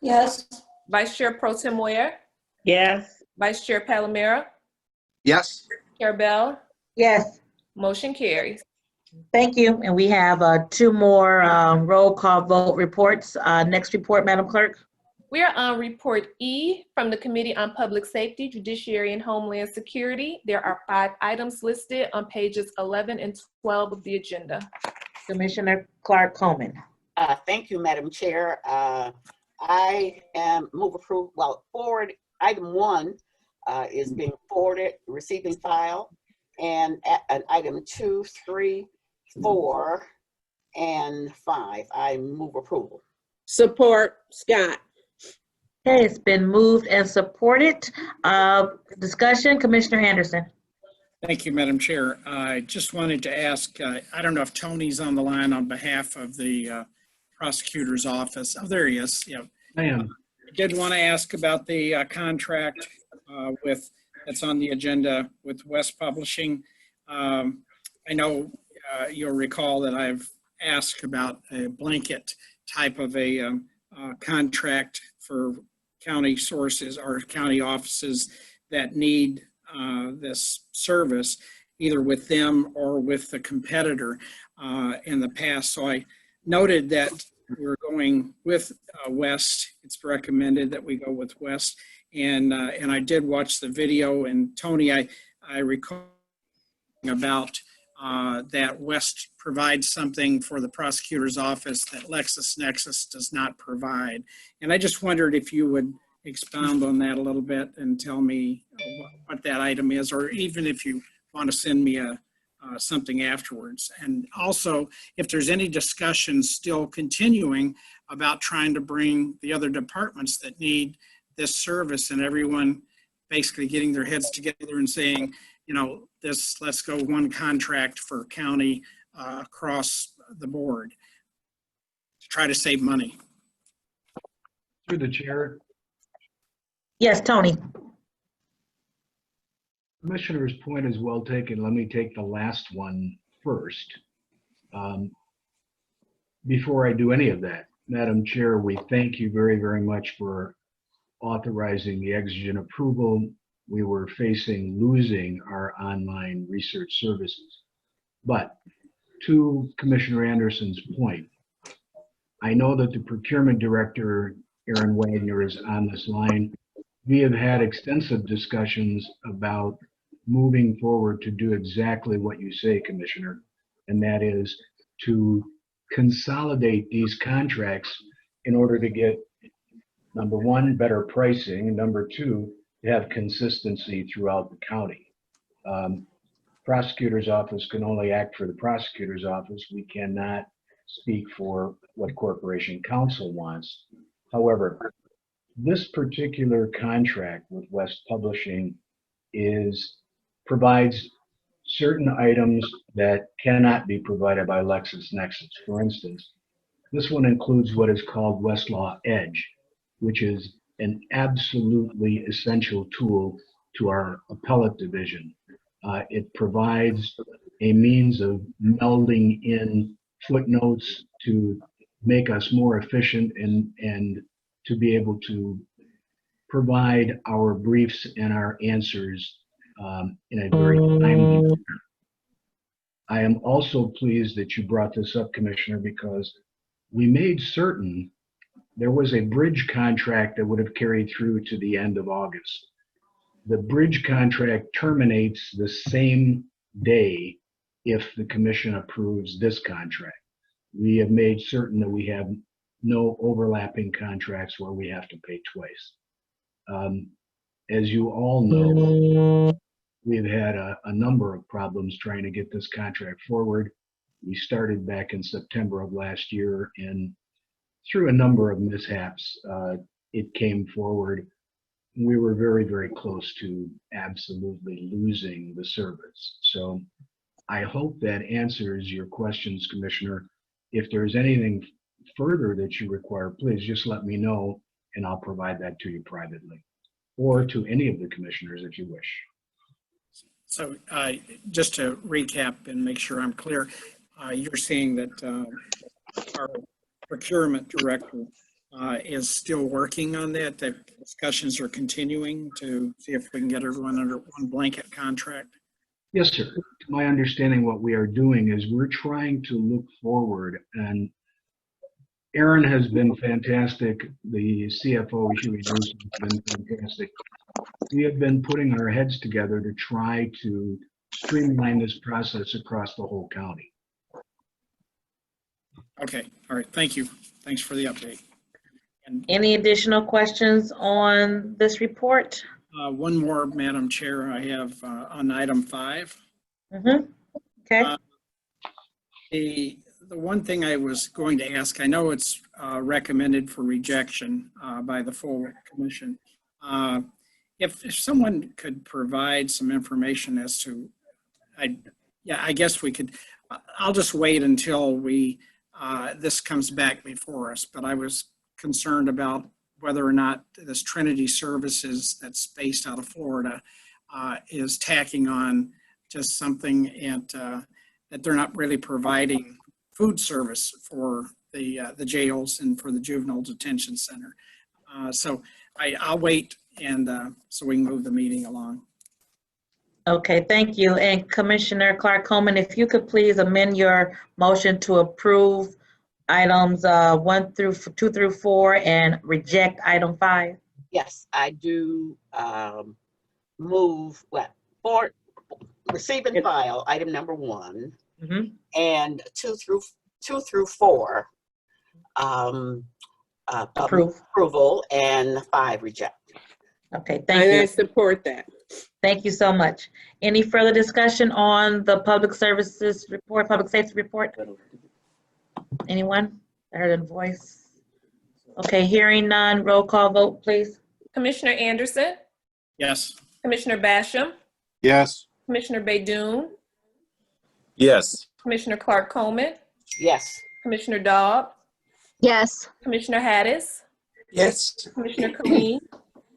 Yes. Vice Chair Pro Tem Ware, Yes. Vice Chair Palomero, Yes. Chair Bell, Yes, motion carries. thank you. And we have two more roll call vote reports. Next report, Madam Clerk. We are on Report E from the Committee on Public Safety, Judiciary, and Homeland Security. There are 5 items listed on pages 11 and 12 of the agenda. Commissioner Clark Coleman. Thank you, Madam Chair. I am move approval. Well, forward item 1 is being forwarded, receiving file, and item 2, 3, 4, and 5. I move approval. Support, Scott. Okay, it's been moved and supported. Discussion, Commissioner Anderson. Thank you, Madam Chair. I just wanted to ask, I don't know if Tony's on the line on behalf of the prosecutor's office. Oh, there he is. Yeah. I am. I did want to ask about the contract that's on the agenda with West Publishing. I know you'll recall that I've asked about a blanket type of a contract for county sources or county offices that need this service, either with them or with the competitor in the past. So I noted that we're going with West. It's recommended that we go with West. And I did watch the video, and Tony, I recall about that West provides something for the prosecutor's office that LexisNexis does not provide. And I just wondered if you would expound on that a little bit and tell me what that item is, or even if you want to send me something afterwards. And also, if there's any discussion still continuing about trying to bring the other departments that need this service, and everyone basically getting their heads together and saying, you know, let's go one contract for county across the board to try to save money. Through the chair, Yes, Tony. Commissioner's point is well taken. Let me take the last one first. Before I do any of that, Madam Chair, we thank you very, very much for authorizing the exigent approval. We were facing losing our online research services. But to Commissioner Anderson's point, I know that the procurement director, Aaron Wagner, is on this line. We have had extensive discussions about moving forward to do exactly what you say, Commissioner, and that is to consolidate these contracts in order to get, number one, better pricing, and number two, to have consistency throughout the county. Prosecutor's office can only act for the prosecutor's office. We cannot speak for what Corporation Counsel wants. However, this particular contract with West Publishing provides certain items that cannot be provided by LexisNexis. For instance, this one includes what is called Westlaw Edge, which is an absolutely essential tool to our appellate division. It provides a means of melding in footnotes to make us more efficient and to be able to provide our briefs and our answers in a very timely manner. I am also pleased that you brought this up, Commissioner, because we made certain there was a bridge contract that would have carried through to the end of August. The bridge contract terminates the same day if the commission approves this contract. We have made certain that we have no overlapping contracts where we have to pay twice. As you all know, we've had a number of problems trying to get this contract forward. We started back in September of last year, and through a number of mishaps, it came forward. We were very, very close to absolutely losing the service. So I hope that answers your questions, Commissioner. If there's anything further that you require, please just let me know, and I'll provide that to you privately, or to any of the commissioners if you wish. So just to recap and make sure I'm clear, you're saying that our procurement director is still working on that, that discussions are continuing to see if we can get everyone under one blanket contract? Yes, sir. To my understanding, what we are doing is we're trying to look forward, and Aaron has been fantastic. The CFO, Shuey Newsom, has been fantastic. We have been putting our heads together to try to streamline this process across the whole county. Okay, all right, thank you. Thanks for the update. And Any additional questions on this report? one more, Madam Chair, I have on item 5. Okay. The one thing I was going to ask, I know it's recommended for rejection by the full commission. If someone could provide some information as to, I guess we could, I'll just wait until this comes back before us, but I was concerned about whether or not this Trinity Services that's based out of Florida is tacking on just something that they're not really providing food service for the jails and for the juvenile detention center. So I'll wait and so we can move the meeting along. Okay, thank you. And Commissioner Clark-Coleman, if you could please amend your motion to approve items 2 through 4 and reject item 5. Yes, I do move for receive and file item number 1 and 2 through 4 approval and 5 reject. Okay, thank you. I support that. Thank you so much. Any further discussion on the public services report, public safety report? Anyone? I heard a voice. Okay, hearing none, roll call vote, please. Commissioner Anderson, Yes. Commissioner Basham, Yes. Commissioner Baydoun, Yes. Commissioner Clark-Coleman, Yes. Commissioner Dobb, Yes. Commissioner Hattis, Yes. Commissioner Kareem,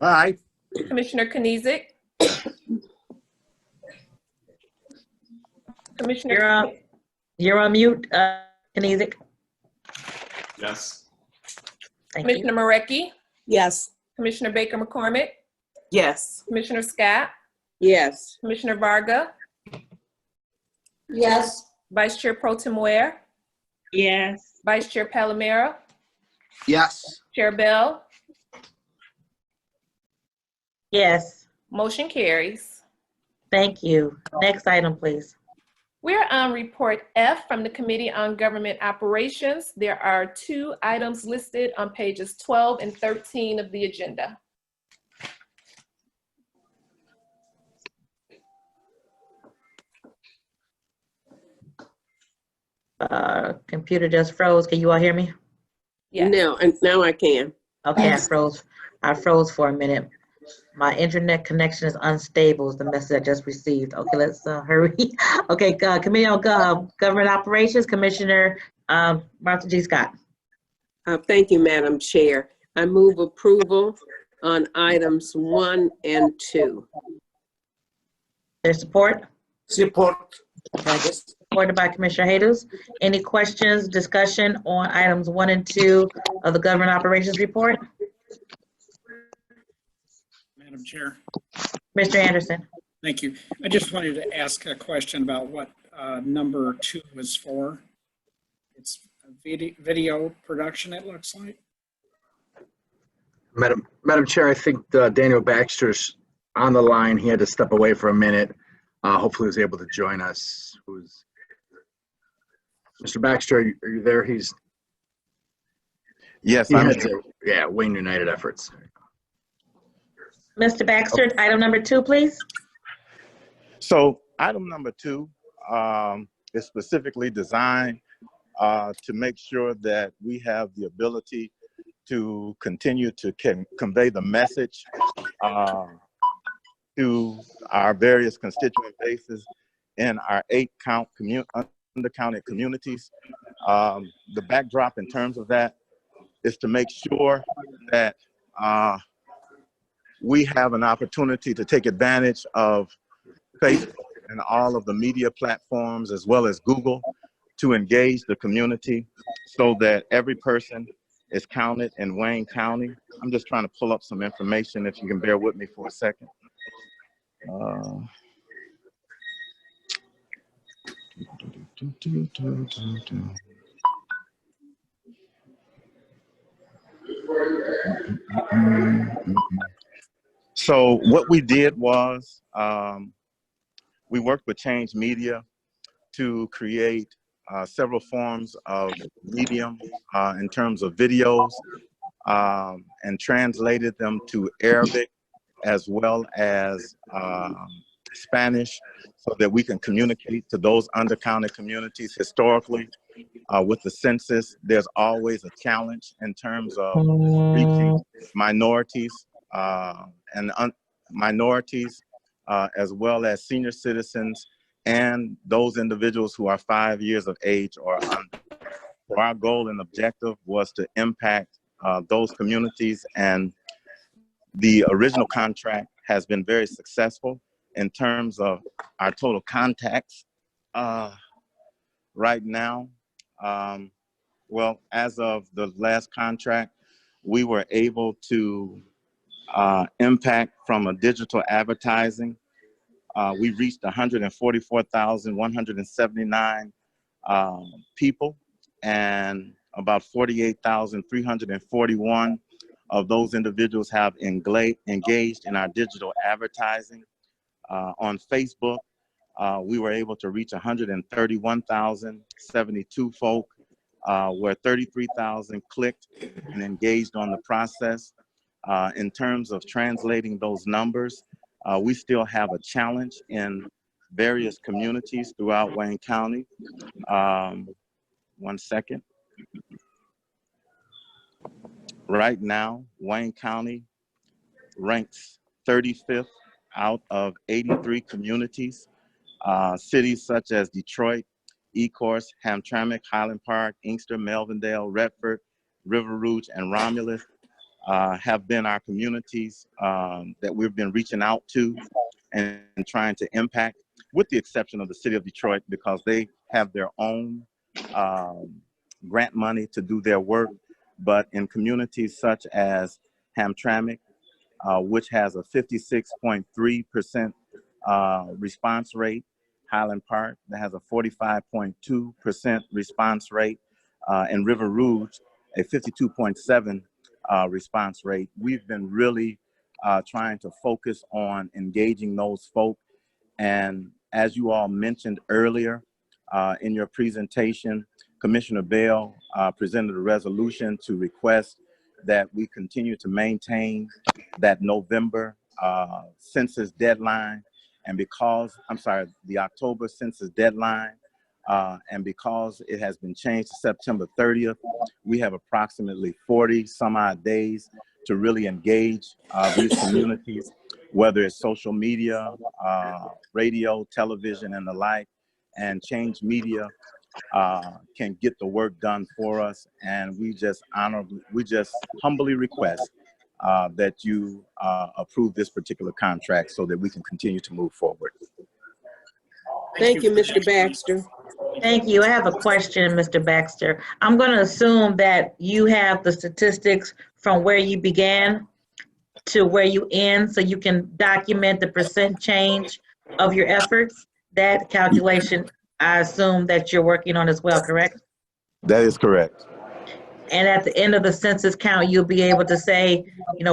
Aye. Commissioner Knizik, Commissioner You're on mute, Knizik. Yes. Thank you. Commissioner Marecki, Yes. Commissioner Baker McCormick, Yes. Commissioner Scott, Yes. Commissioner Varga, Yes. Vice Chair Pro Tem Ware, Yes. Vice Chair Palomero, Yes. Chair Bell, Yes, motion carries. thank you. Next item, please. We're on report F from the Committee on Government Operations. There are 2 items listed on pages 12 and 13 of the agenda. Computer just froze. Can you all hear me? Yes. No, and now I can. Okay, I froze for a minute. My internet connection is unstable is the message I just received. Okay, let's hurry. Okay, Committee on Government Operations, Commissioner Martha G. Scott. Thank you, Madam Chair. I move approval on items 1 and 2. There's support? Support. Okay, supported by Commissioner Hayes. Any questions, discussion on items 1 and 2 of the Government Operations Report? Madam Chair. Mr. Anderson. Thank you. I just wanted to ask a question about what number 2 was for. It's a video production, it looks like. Madam Chair, I think Daniel Baxter's on the line. He had to step away for a minute. Hopefully he was able to join us. Mr. Baxter, are you there? Yes, I'm here. Wayne United Efforts. Mr. Baxter, item number 2, please. So item number 2 is specifically designed to make sure that we have the ability to continue to convey the message to our various constituent bases in our 8 undercounted communities. The backdrop in terms of that is to make sure that we have an opportunity to take advantage of Facebook, and all of the media platforms, as well as Google, to engage the community so that every person is counted in Wayne County. I'm just trying to pull up some information, if you can bear with me for a second. So what we did was we worked with Change Media to create several forms of medium in terms of videos, and translated them to Arabic as well as Spanish, so that we can communicate to those undercounted communities. Historically, with the census, there's always a challenge in terms of reaching minorities minorities, as well as senior citizens and those individuals who are 5 years of age or under. So our goal and objective was to impact those communities, and the original contract has been very successful in terms of our total contacts right now. Well, as of the last contract, we were able to impact from a digital advertising. We reached 144,179 people, and about 48,341 of those individuals have engaged in our digital advertising. On Facebook, we were able to reach 131,072 folk, where 33,000 clicked and engaged on the process. In terms of translating those numbers, we still have a challenge in various communities throughout Wayne County. One second. Right now, Wayne County ranks 35th out of 83 communities. Cities such as Detroit, Ecorse, Hamtramck, Highland Park, Inkster, Melvindale, Redford, River Rouge, and Romulus have been our communities that we've been reaching out to and trying to impact, with the exception of the city of Detroit, because they have their own grant money to do their work. But in communities such as Hamtramck, which has a 56.3% response rate, Highland Park, that has a 45.2% response rate, and River Rouge, a 52.7% response rate. We've been really trying to focus on engaging those folk. And as you all mentioned earlier in your presentation, Commissioner Bell presented a resolution to request that we continue to maintain that November census deadline. And because, the October census deadline, and because it has been changed to September 30th, we have approximately 40 some odd days to really engage these communities, whether it's social media, radio, television, and the like. And Change Media can get the work done for us. And we just humbly request that you approve this particular contract so that we can continue to move forward. Thank you, Mr. Baxter. Thank you. I have a question, Mr. Baxter. I'm going to assume that you have the statistics from where you began to where you end, so you can document the percent change of your efforts. That calculation, I assume that you're working on as well, correct? That is correct. And at the end of the census count, you'll be able to say,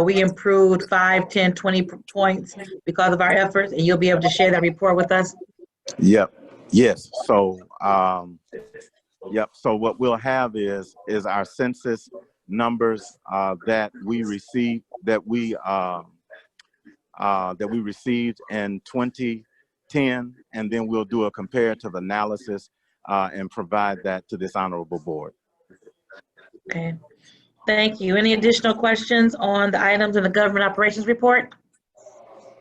we improved 5, 10, 20 points because of our efforts, and you'll be able to share that report with us? Yep. Yes. So, yep. So what we'll have is our census numbers that we received received in 2010, and then we'll do a comparative analysis and provide that to this honorable board. Okay. Thank you. Any additional questions on the items in the government operations report?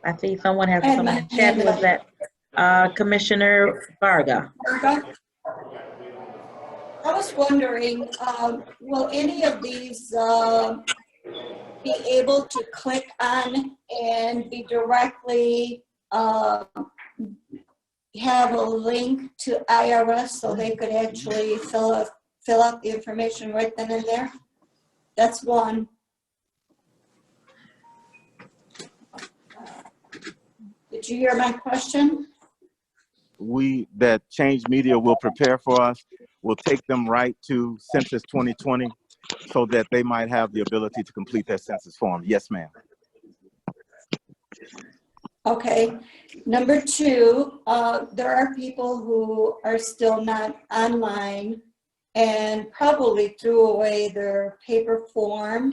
I see someone has something in chat. Was that Commissioner Varga? I was wondering, will any of these be able to click on and be directly have a link to IRS so they could actually fill out the information right then and there? That's one. Did you hear my question? That Change Media will prepare for us, will take them right to Census 2020 so that they might have the ability to complete their census form. Yes, ma'am. Okay. Number two, there are people who are still not online and probably threw away their paper form.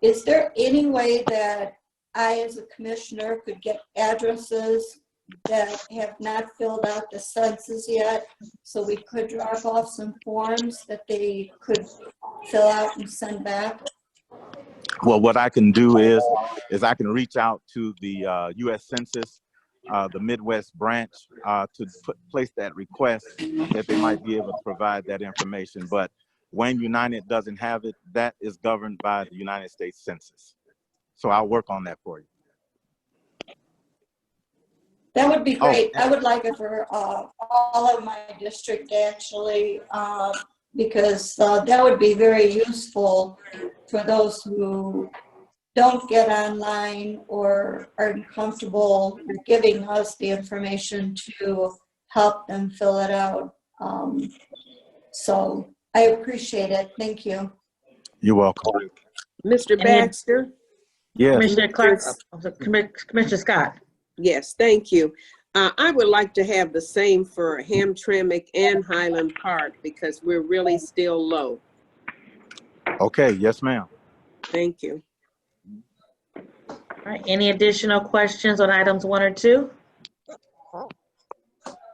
Is there any way that I, as a commissioner, could get addresses that have not filled out the census yet, so we could drop off some forms that they could fill out and send back? Well, what I can do is I can reach out to the U.S. Census, the Midwest branch, to place that request that they might be able to provide that information. But Wayne United doesn't have it. That is governed by the United States Census. So I'll work on that for you. That would be great. I would like it for all of my district, actually, because that would be very useful for those who don't get online or aren't comfortable giving us the information to help them fill it out. So I appreciate it. Thank you. You're welcome. Mr. Baxter? Yes. Commissioner Clark, Commissioner Scott. Yes, thank you. I would like to have the same for Hamtramck and Highland Park because we're really still low. Okay, yes, ma'am. Thank you. All right, any additional questions on items 1 or 2?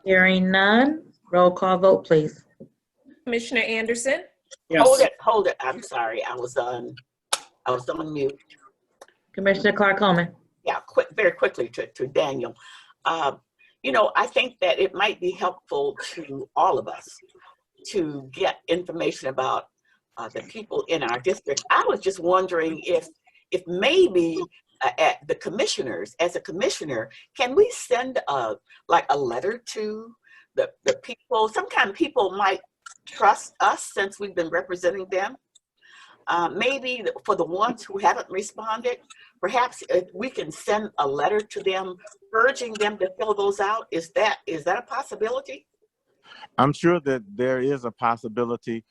Hearing none, roll call vote, please. Commissioner Anderson? Yes. Hold it. I'm sorry. I was on mute. Commissioner Clark Coleman. Yeah, very quickly to Daniel. I think that it might be helpful to all of us to get information about the people in our district. I was just wondering if maybe at the commissioners, as a commissioner, can we send a letter to the people? Some kind of people might trust us since we've been representing them. Maybe for the ones who haven't responded, perhaps if we can send a letter to them urging them to fill those out. Is that a possibility? I'm sure that there is a possibility.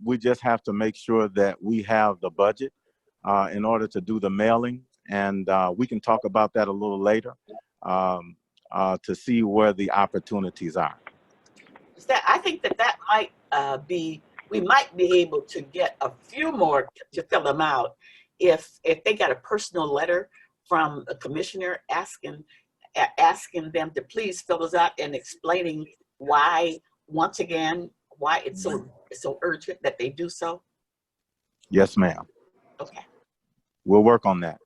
We just have to make sure that we have the budget in order to do the mailing, and we can talk about that a little later to see where the opportunities are. I think that might we might be able to get a few more to fill them out if they got a personal letter from a commissioner asking them to please fill those out and explaining why, once again, why it's so urgent that they do so. Yes, ma'am. Okay. We'll work on that.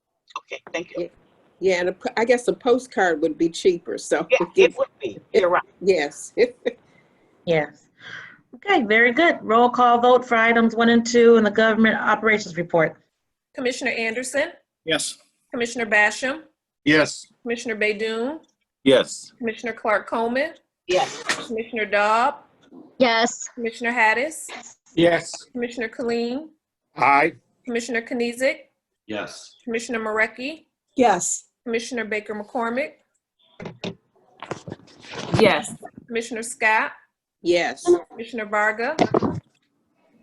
Okay, thank you. Yeah, and I guess a postcard would be cheaper. So yeah, it would be. You're right. Yes. Yes. Okay, very good. Roll call vote for items 1 and 2 in the government operations report. Commissioner Anderson? Yes. Commissioner Basham? Yes. Commissioner Baydoun? Yes. Commissioner Clark Coleman? Yes. Commissioner Dobb? Yes. Commissioner Hattis? Yes. Commissioner Killeen? Aye. Commissioner Knizik? Yes. Commissioner Marecki? Yes. Commissioner Baker McCormick? Yes. Commissioner Scott? Yes. Commissioner Varga?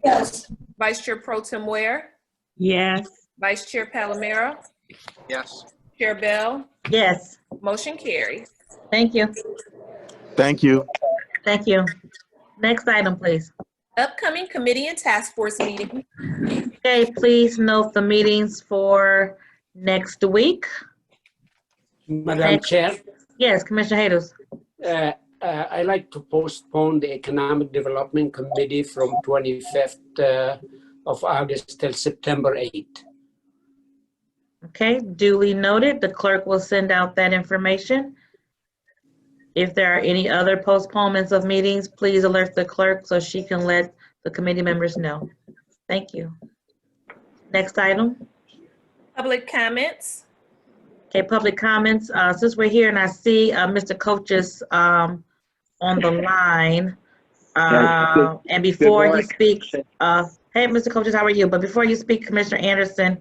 Yes. Vice Chair Pro Tem Ware? Yes. Vice Chair Palomero? Yes. Chair Bell? Yes. Motion carries. Thank you. Thank you. Thank you. Next item, please. Upcoming committee and task force meeting. Okay, please note the meetings for next week. Madam Chair, Yes, Commissioner Haydos. I like to postpone the Economic Development Committee from 25th of August till September 8th. Okay, duly noted. The clerk will send out that information. If there are any other postponements of meetings, please alert the clerk so she can let the committee members know. Thank you. Next item. Public comments. Okay, public comments. Since we're here and I see Mr. Coaches on the line, and before he speaks, hey, Mr. Coaches, how are you? But before you speak, Commissioner Anderson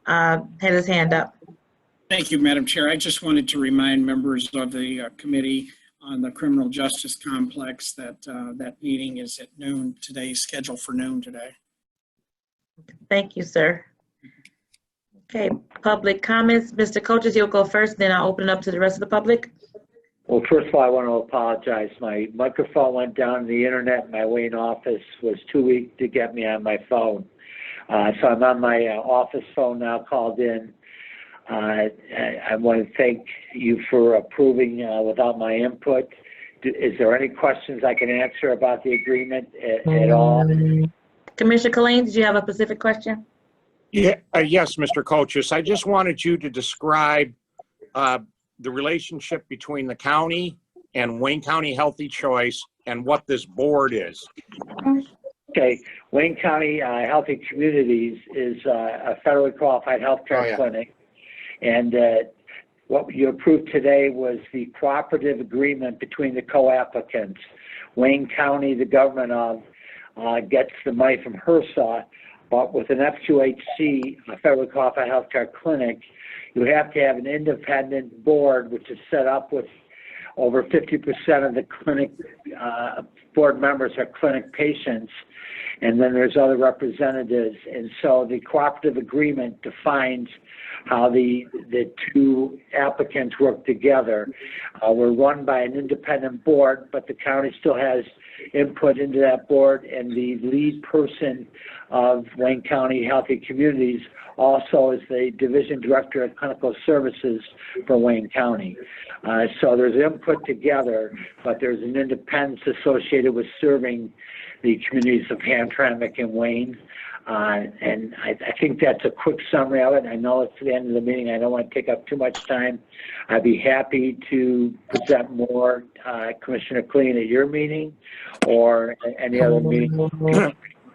had his hand up. Thank you, Madam Chair. I just wanted to remind members of the committee on the criminal justice complex that that meeting is at noon today, scheduled for noon today. Thank you, sir. Okay, public comments. Mr. Coaches, you'll go first, then I'll open it up to the rest of the public. Well, first of all, I want to apologize. My microphone went down on the internet. My Wayne office was too weak to get me on my phone. So I'm on my office phone now, called in. I want to thank you for approving without my input. Is there any questions I can answer about the agreement at all? Commissioner Colleen, did you have a specific question? Yeah, yes, Mr. Coaches. I just wanted you to describe the relationship between the county and Wayne County Healthy Choice and what this board is. Okay, Wayne County Healthy Communities is a federally qualified healthcare clinic. And what you approved today was the cooperative agreement between the co-applicants. Wayne County, the government of, gets the money from HRSA, but with an F2HC, a federally qualified healthcare clinic, you have to have an independent board, which is set up with over 50% of the clinic board members are clinic patients, and then there's other representatives. And so the cooperative agreement defines how the two applicants work together. We're run by an independent board, but the county still has input into that board, and the lead person of Wayne County Healthy Communities also is the Division Director of Clinical Services for Wayne County. So there's input together, but there's an independence associated with serving the communities of Hamtramck and Wayne. And I think that's a quick summary of it. I know it's the end of the meeting. I don't want to take up too much time. I'd be happy to present more, Commissioner Clean, at your meeting or any other meeting.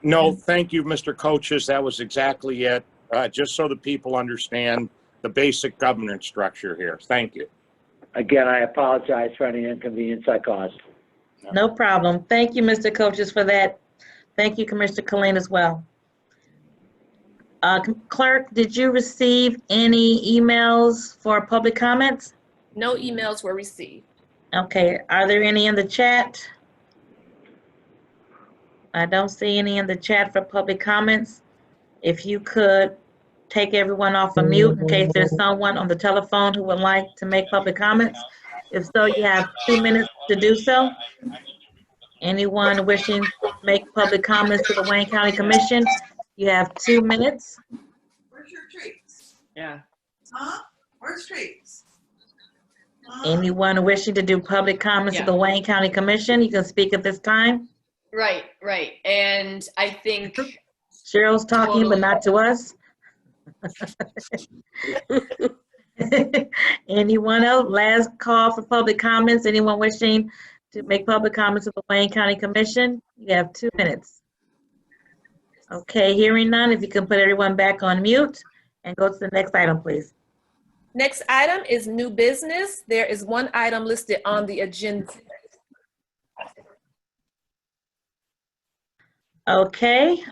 No, thank you, Mr. Coaches. That was exactly it. Just so the people understand the basic governance structure here. Thank you. Again, I apologize for any inconvenience I caused. No problem. Thank you, Mr. Coaches, for that. Thank you, Commissioner Colleen, as well. Clerk, did you receive any emails for public comments? No emails were received. Okay, are there any in the chat? I don't see any in the chat for public comments. If you could take everyone off of mute in case there's someone on the telephone who would like to make public comments. If so, you have 2 minutes to do so. Anyone wishing to make public comments to the Wayne County Commission, you have 2 minutes. Where's your treats? Yeah. Huh? Where's treats? Anyone wishing to do public comments to the Wayne County Commission, you can speak at this time. Right. And I think Cheryl's talking, but not to us. Anyone else? Last call for public comments. Anyone wishing to make public comments to the Wayne County Commission? You have 2 minutes. Okay, hearing none, if you can put everyone back on mute and go to the next item, please. Next item is new business. There is one item listed on the agenda. Okay,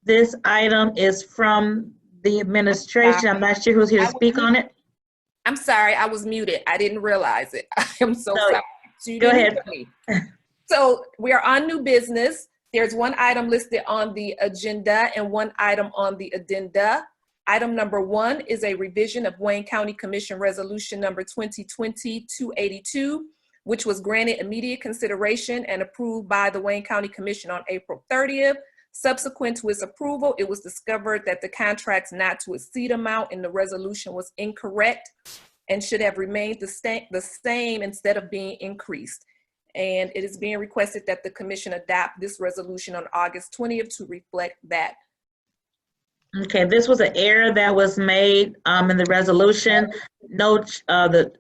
this item is from the administration. I'm not sure who's here to speak on it. I'm sorry, I was muted. I didn't realize it. I am so sorry. So you go didn't ahead. hear me. So we are on new business. There's one item listed on the agenda and one item on the addenda. Item number 1 is a revision of Wayne County Commission Resolution number 2020-282, which was granted immediate consideration and approved by the Wayne County Commission on April 30th. Subsequent to its approval, it was discovered that the contract's not to exceed amount in the resolution was incorrect and should have remained the same instead of being increased. And it is being requested that the commission adopt this resolution on August 20th to reflect that. Okay, this was an error that was made in the resolution.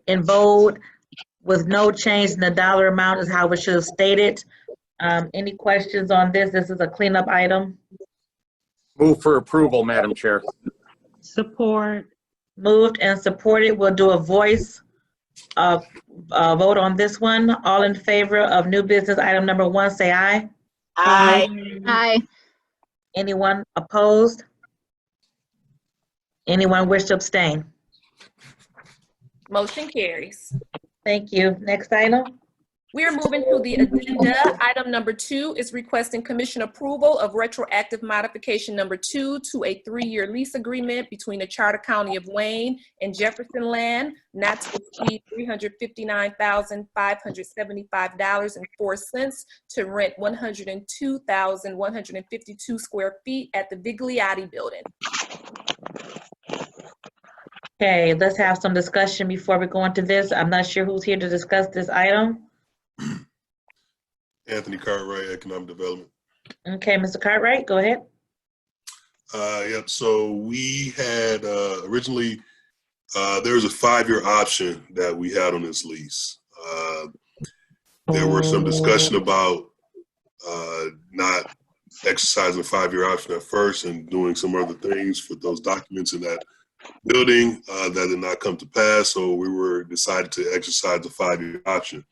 In bold, with no change in the dollar amount is how it should have stated. Any questions on this? This is a cleanup item. Move for approval, Madam Chair. Support. Moved and supported. We'll do a voice vote on this one. All in favor of new business item number 1, say aye. Aye. Aye. Anyone opposed? Anyone wish to abstain? Motion carries. Thank you. Next item. We are moving to the agenda. Item number 2 is requesting commission approval of retroactive modification number 2 to a 3-year lease agreement between the Charter County of Wayne and Jefferson Land, not to exceed $359,575.04 to rent 102,152 square feet at the Vigliotti Building. Okay, let's have some discussion before we go into this. I'm not sure who's here to discuss this item. Anthony Cartwright, Economic Development. Okay, Mr. Cartwright, go ahead. Yep, so we had originally, there was a 5-year option that we had on this lease. There were some discussion about not exercising the 5-year option at first and doing some other things with those documents in that building that did not come to pass. So we were decided to exercise the 5-year option.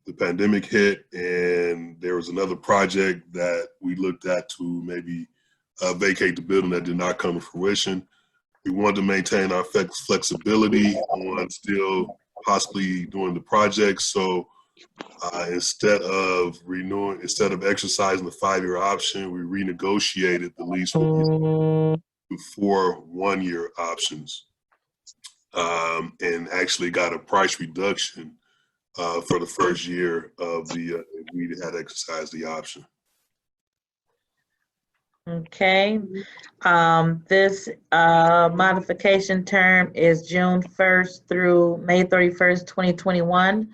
The pandemic hit, and there was another project that we looked at to maybe vacate the building that did not come to fruition. We wanted to maintain our flexibility on still possibly doing the project. So instead of exercising the 5-year option, we renegotiated the lease to 4 1-year options, and actually got a price reduction for the first year of the we had exercised the option. Okay, this modification term is June 1st through May 31st, 2021.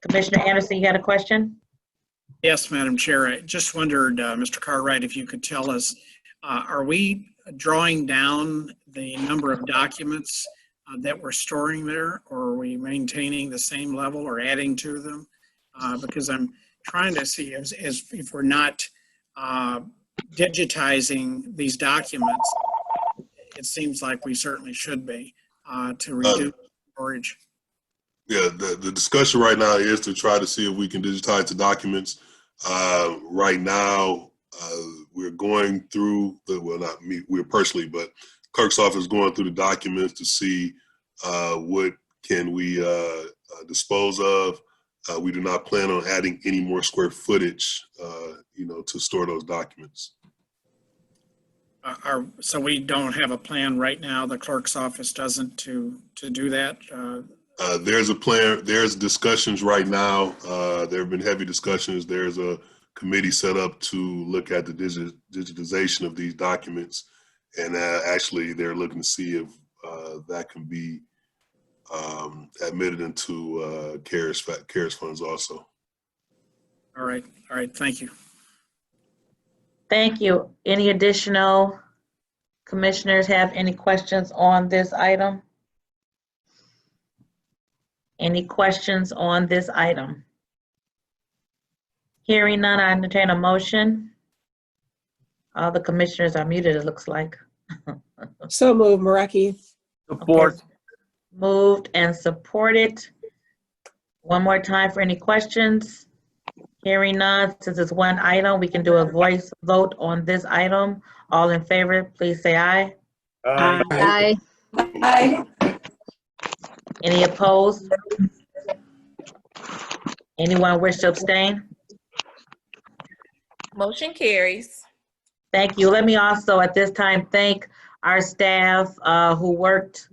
Commissioner Anderson, you got a question? Yes, Madam Chair. I just wondered, Mr. Cartwright, if you could tell us, are we drawing down the number of documents that we're storing there, or are we maintaining the same level or adding to them? Because I'm trying to see if we're not digitizing these documents, it seems like we certainly should be to reduce storage. Yeah, the discussion right now is to try to see if we can digitize the documents. Right now, we're going through well, not me, we're personally, but clerk's office going through the documents to see what can we dispose of. We do not plan on adding any more square footage, to store those documents. So we don't have a plan right now. The clerk's office doesn't to do that. There's a plan. There's discussions right now. There have been heavy discussions. There's a committee set up to look at the digitization of these documents, and actually they're looking to see if that can be admitted into CARES funds also. All right. Thank you. Thank you. Any additional commissioners have any questions on this item? Any questions on this item? Hearing none, I entertain a motion. All the commissioners are muted, it looks like. So moved, Maraki. Support. Okay. Moved and supported. One more time for any questions. Hearing none, since it's one item, we can do a voice vote on this item. All in favor, please say aye. Aye. Aye. Aye. Any opposed? Anyone wish to abstain? Motion carries. Thank you. Let me also at this time thank our staff who worked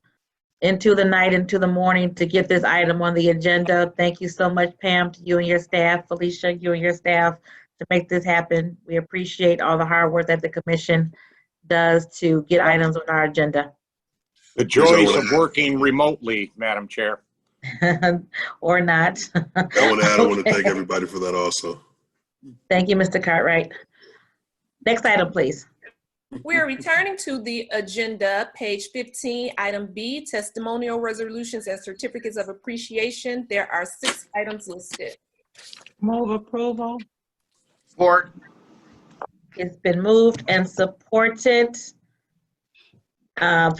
into the night, into the morning to get this item on the agenda. Thank you so much, Pam, to you and your staff, Felicia, you and your staff to make this happen. We appreciate all the hard work that the commission does to get items on our agenda. The joys of working remotely, Madam Chair. Or not. I want to thank everybody for that also. Thank you, Mr. Cartwright. Next item, please. We are returning to the agenda, page 15, item B, testimonial resolutions and certificates of appreciation. There are 6 items listed. Move approval. Support. It's been moved and supported.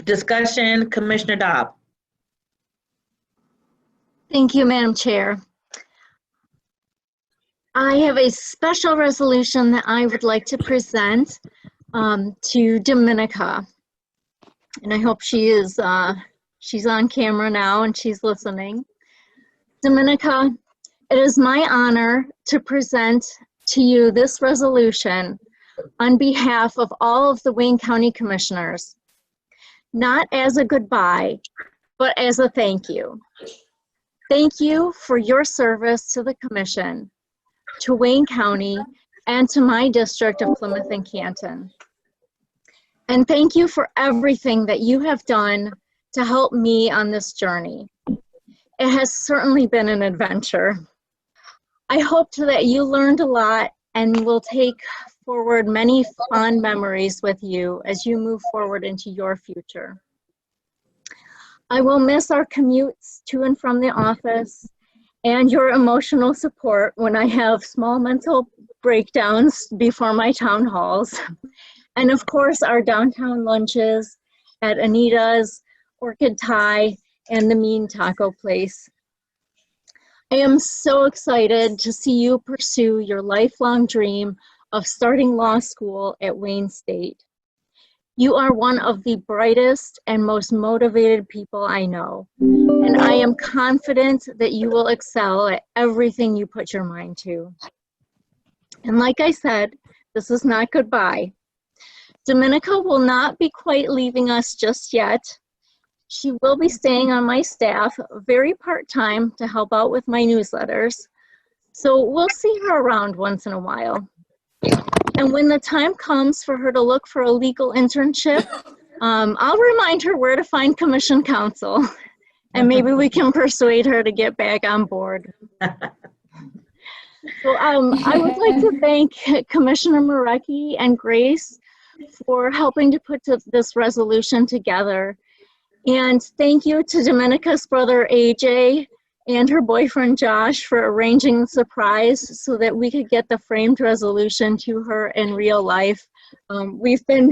Discussion, Commissioner Dobb. Thank you, Madam Chair. I have a special resolution that I would like to present to Dominica. And I hope she is, she's on camera now and she's listening. Dominica, it is my honor to present to you this resolution on behalf of all of the Wayne County Commissioners, not as a goodbye, but as a thank you. Thank you for your service to the Commission, to Wayne County, and to my district of Plymouth and Canton. And thank you for everything that you have done to help me on this journey. It has certainly been an adventure. I hope that you learned a lot and will take forward many fond memories with you as you move forward into your future. I will miss our commutes to and from the office and your emotional support when I have small mental breakdowns before my town halls. And of course, our downtown lunches at Anita's, Orchid Thai, and the Mean Taco Place. I am so excited to see you pursue your lifelong dream of starting law school at Wayne State. You are one of the brightest and most motivated people I know, and I am confident that you will excel at everything you put your mind to. And like I said, this is not goodbye. Dominica will not be quite leaving us just yet. She will be staying on my staff, very part-time, to help out with my newsletters. So we'll see her around once in a while. And when the time comes for her to look for a legal internship, I'll remind her where to find commission counsel, and maybe we can persuade her to get back on board. So I would like to thank Commissioner Marecki and Grace for helping to put this resolution together. And thank you to Dominica's brother AJ and her boyfriend Josh for arranging the surprise so that we could get the framed resolution to her in real life. We've been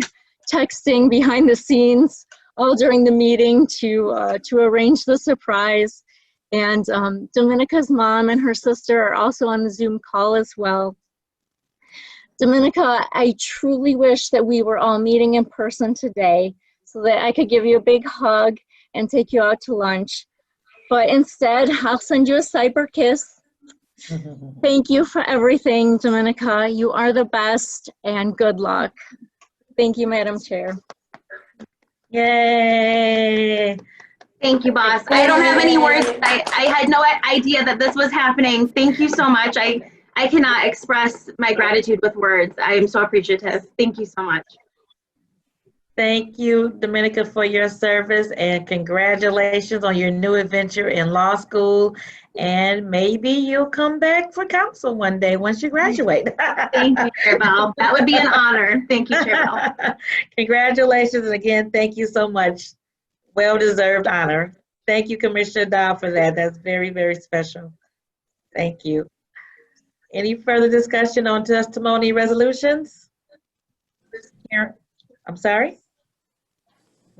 texting behind the scenes all during the meeting to arrange the surprise. And Dominica's mom and her sister are also on the Zoom call as well. Dominica, I truly wish that we were all meeting in person today so that I could give you a big hug and take you out to lunch. But instead, I'll send you a cyber kiss. Thank you for everything, Dominica. You are the best, and good luck. Thank you, Madam Chair. Yay. Thank you, boss. I don't have any words. I had no idea that this was happening. Thank you so much. I cannot express my gratitude with words. I am so appreciative. Thank you so much. Thank you, Dominica, for your service, and congratulations on your new adventure in law school. And maybe you'll come back for counsel one day once you graduate. Thank you, Chair Bell. That would be an honor. Thank you, Chair Bell. Congratulations, and again, thank you so much. Well-deserved honor. Thank you, Commissioner Dow, for that. That's very, very special. Thank you. Any further discussion on testimony resolutions? I'm sorry?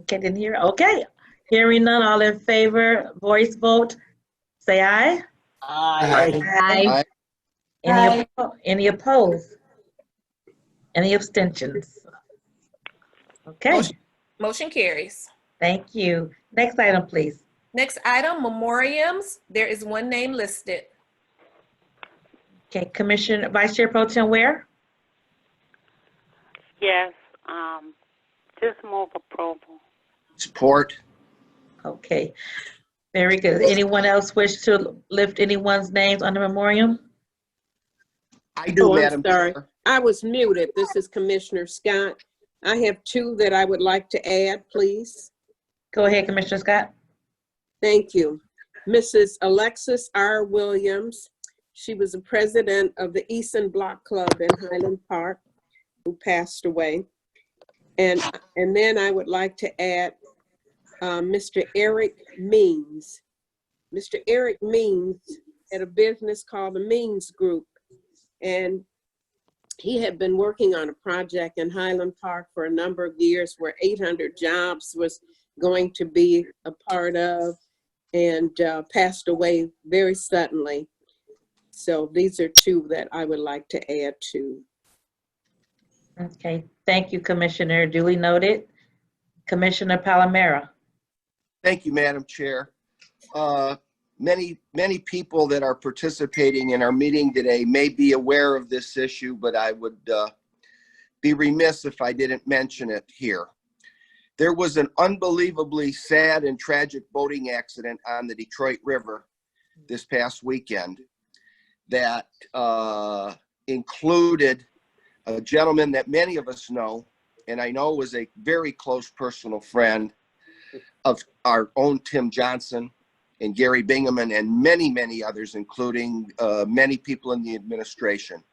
Okay, didn't hear. Okay, hearing none, all in favor, voice vote, say aye. Aye. Aye. Any opposed? Any abstentions? Okay. Motion carries. Thank you. Next item, please. Next item, memoriams. There is one name listed. Okay, Commissioner, Vice Chair Pro Tem Ware? Yes, just move approval. Support. Okay, very good. Anyone else wish to lift anyone's names on the memoriam? I do, Madam Chair. I was muted. This is Commissioner Scott. I have two that I would like to add, please. Go ahead, Commissioner Scott. Thank you. Mrs. Alexis R. Williams. She was the president of the Easton Block Club in Highland Park, who passed away. And then I would like to add Mr. Eric Means. Mr. Eric Means had a business called the Means Group. And he had been working on a project in Highland Park for a number of years where 800 jobs was going to be a part of, and passed away very suddenly. So these are two that I would like to add to. Okay, thank you, Commissioner. Duly noted. Commissioner Palomera. Thank you, Madam Chair. Many people that are participating in our meeting today may be aware of this issue, but I would be remiss if I didn't mention it here. There was an unbelievably sad and tragic boating accident on the Detroit River this past weekend that included a gentleman that many of us know, and I know was a very close personal friend of our own Tim Johnson and Gary Bingaman and many, many others, including many people in the administration.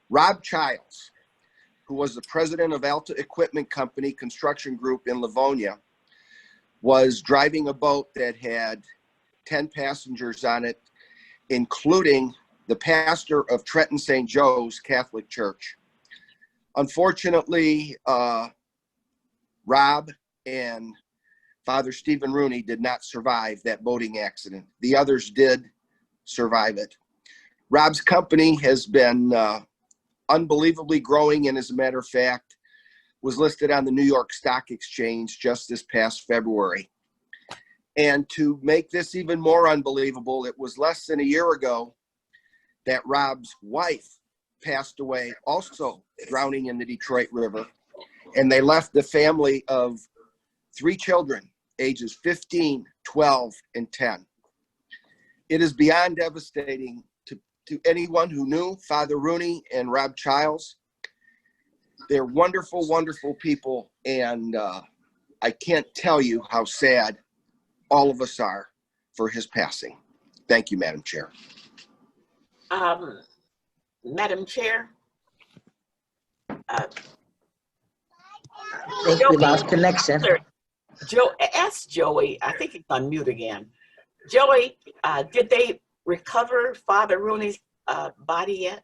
Rob Childs, who was the president of Alta Equipment Company Construction Group in Livonia, was driving a boat that had 10 passengers on it, including the pastor of Trenton St. Joe's Catholic Church. Unfortunately, Rob and Father Stephen Rooney did not survive that boating accident. The others did survive it. Rob's company has been unbelievably growing, and as a matter of fact, was listed on the New York Stock Exchange just this past February. And to make this even more unbelievable, it was less than a year ago that Rob's wife passed away, also drowning in the Detroit River. And they left the family of 3 children, ages 15, 12, and 10. It is beyond devastating to anyone who knew Father Rooney and Rob Childs. They're wonderful, wonderful people. And I can't tell you how sad all of us are for his passing. Thank you, Madam Chair. Madam Chair. I think we lost connection. Ask Joey, I think he's on mute again. Joey, did they recover Father Rooney's body yet?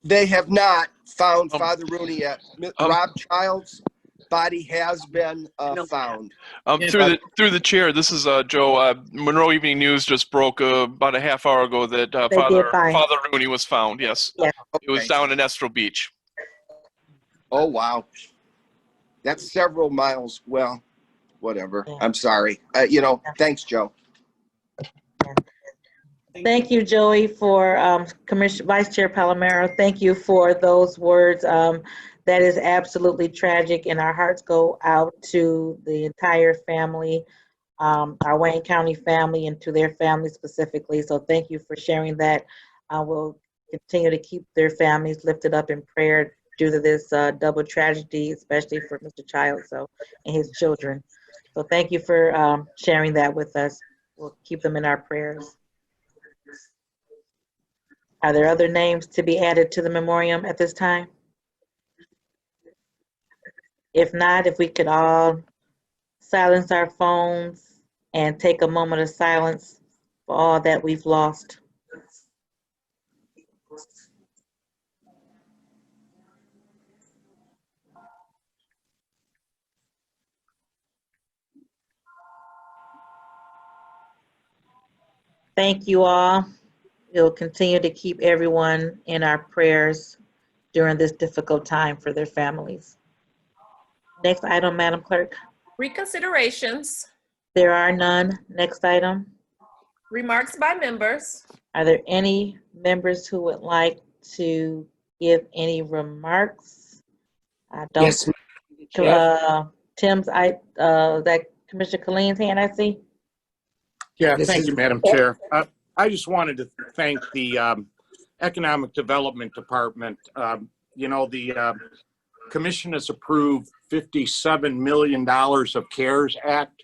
They have not found Father Rooney yet. Rob Childs' body has been found. Through the chair, this is Joe. Monroe Evening News just broke about a half hour ago that Father Rooney was found. Yes, yeah. It was down in Estro Beach. Oh wow, that's several miles. Well, whatever. Yeah. I'm sorry. Thanks, Joe. Thank you, Joey, for Vice Chair Palomero. Thank you for those words. That is absolutely tragic, and our hearts go out to the entire family, our Wayne County family, and to their family specifically. So thank you for sharing that. We'll continue to keep their families lifted up in prayer due to this double tragedy, especially for Mr. Childs and his children. So thank you for sharing that with us. We'll keep them in our prayers. Are there other names to be added to the memoriam at this time? If not, if we could all silence our phones and take a moment of silence for all that we've lost. Thank you all. We'll continue to keep everyone in our prayers during this difficult time for their families. Next item, Madam Clerk. Reconsiderations. There are none. Next item. Remarks by members. Are there any members who would like to give any remarks? I don't. Yes, Tim's, that Commissioner Colleen's hand I see. Yeah, thank you, Madam Chair. I just wanted to thank the Economic Development Department. The Commission has approved $57 million of CARES Act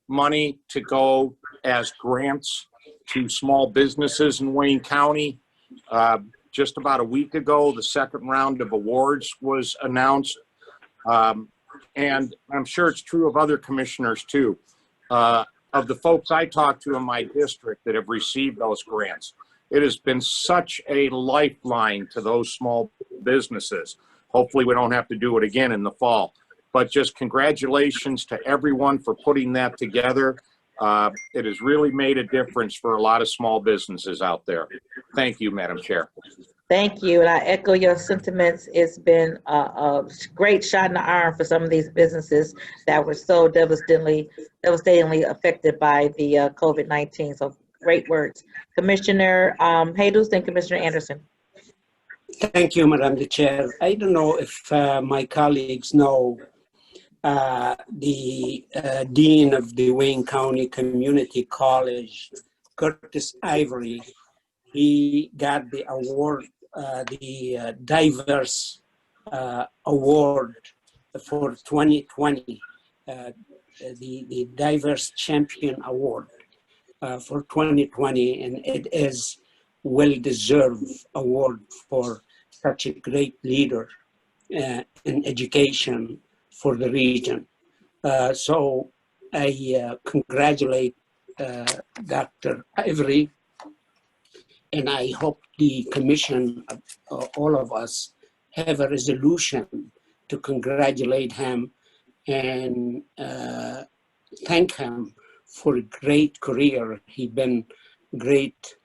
money to go as grants to small businesses in Wayne County. Just about a week ago, the second round of awards was announced. And I'm sure it's true of other commissioners too. Of the folks I talked to in my district that have received those grants, It has been such a lifeline to those small businesses. Hopefully we don't have to do it again in the fall. But just congratulations to everyone for putting that together. It has really made a difference for a lot of small businesses out there. Thank you, Madam Chair. Thank you, and I echo your sentiments. It's been a great shot in the arm for some of these businesses that were so devastatingly affected by the COVID-19. So great words. Commissioner Jesus and Commissioner Anderson. Thank you, Madam Chair. I don't know if my colleagues know the Dean of the Wayne County Community College, Curtis Ivory. He got the award, the Diverse Award for 2020, the Diverse Champion Award for 2020, and it is well-deserved award for such a great leader in education for the region. So I congratulate Dr. Ivory, and I hope the commission, all of us, have a resolution to congratulate him and thank him for a great career. He's been a great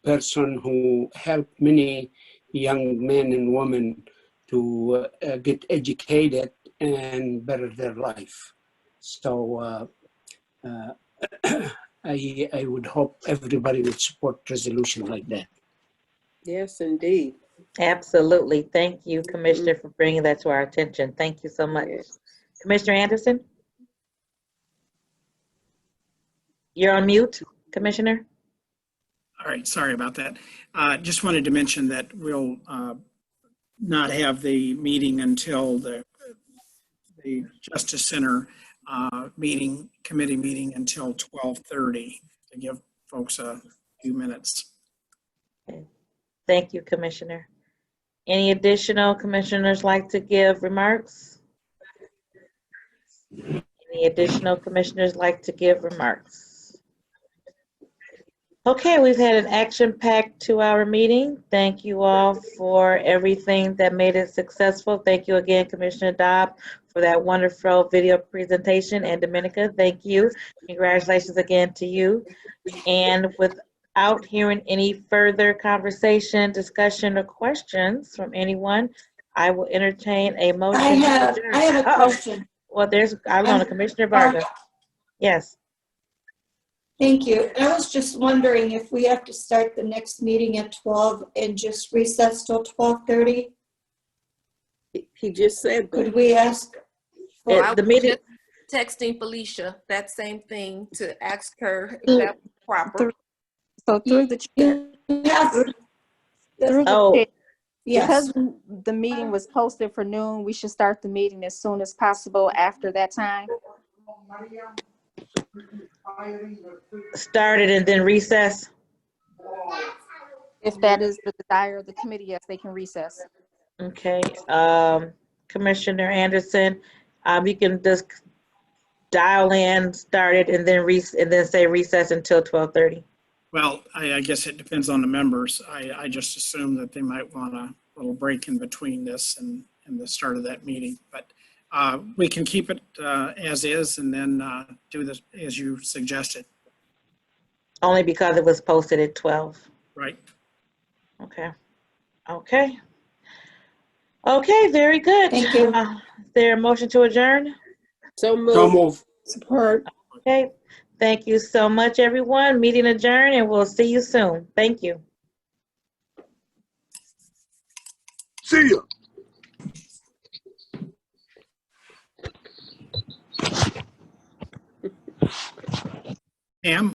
person who helped many young men and women to get educated and better their life. So I would hope everybody would support resolution like that. Yes, indeed. Absolutely. Thank you, Commissioner, for bringing that to our attention. Thank you so much. Commissioner Anderson? You're on mute, Commissioner. All right, sorry about that. Just wanted to mention that we'll not have the meeting until the Justice Center committee meeting until 12:30 to give folks a few minutes. Okay. Thank you, Commissioner. Any additional commissioners like to give remarks? Any additional commissioners like to give remarks? Okay, we've had an action-packed 2-hour meeting. Thank you all for everything that made it successful. Thank you again, Commissioner Dobb, for that wonderful video presentation. And Dominica, thank you. Congratulations again to you. And without hearing any further conversation, discussion, or questions from anyone, I will entertain a motion. I have a question. Well, I don't know, Commissioner Varga. Yes. Thank you. I was just wondering if we have to start the next meeting at 12 and just recess till 12:30? He just said that. Could we ask? I was just texting Felicia that same thing to ask her if that was proper. So through the chair. Because the meeting was posted for noon, we should start the meeting as soon as possible after that time. Started and then recess. If that is the desire of the committee, yes, they can recess. Okay, Commissioner Anderson, you can just dial in, start it, and then say recess until 12:30. Well, I guess it depends on the members. I just assume that they might want a little break in between this and the start of that meeting, but we can keep it as is and then do this as you suggested. Only because it was posted at 12. Right. Okay. Okay. Okay, very good. Thank you. Is there a motion to adjourn? So moved. So move. Support. Okay. Thank you so much, everyone. Meeting adjourned, and we'll see you soon. Thank you. See ya. Pam?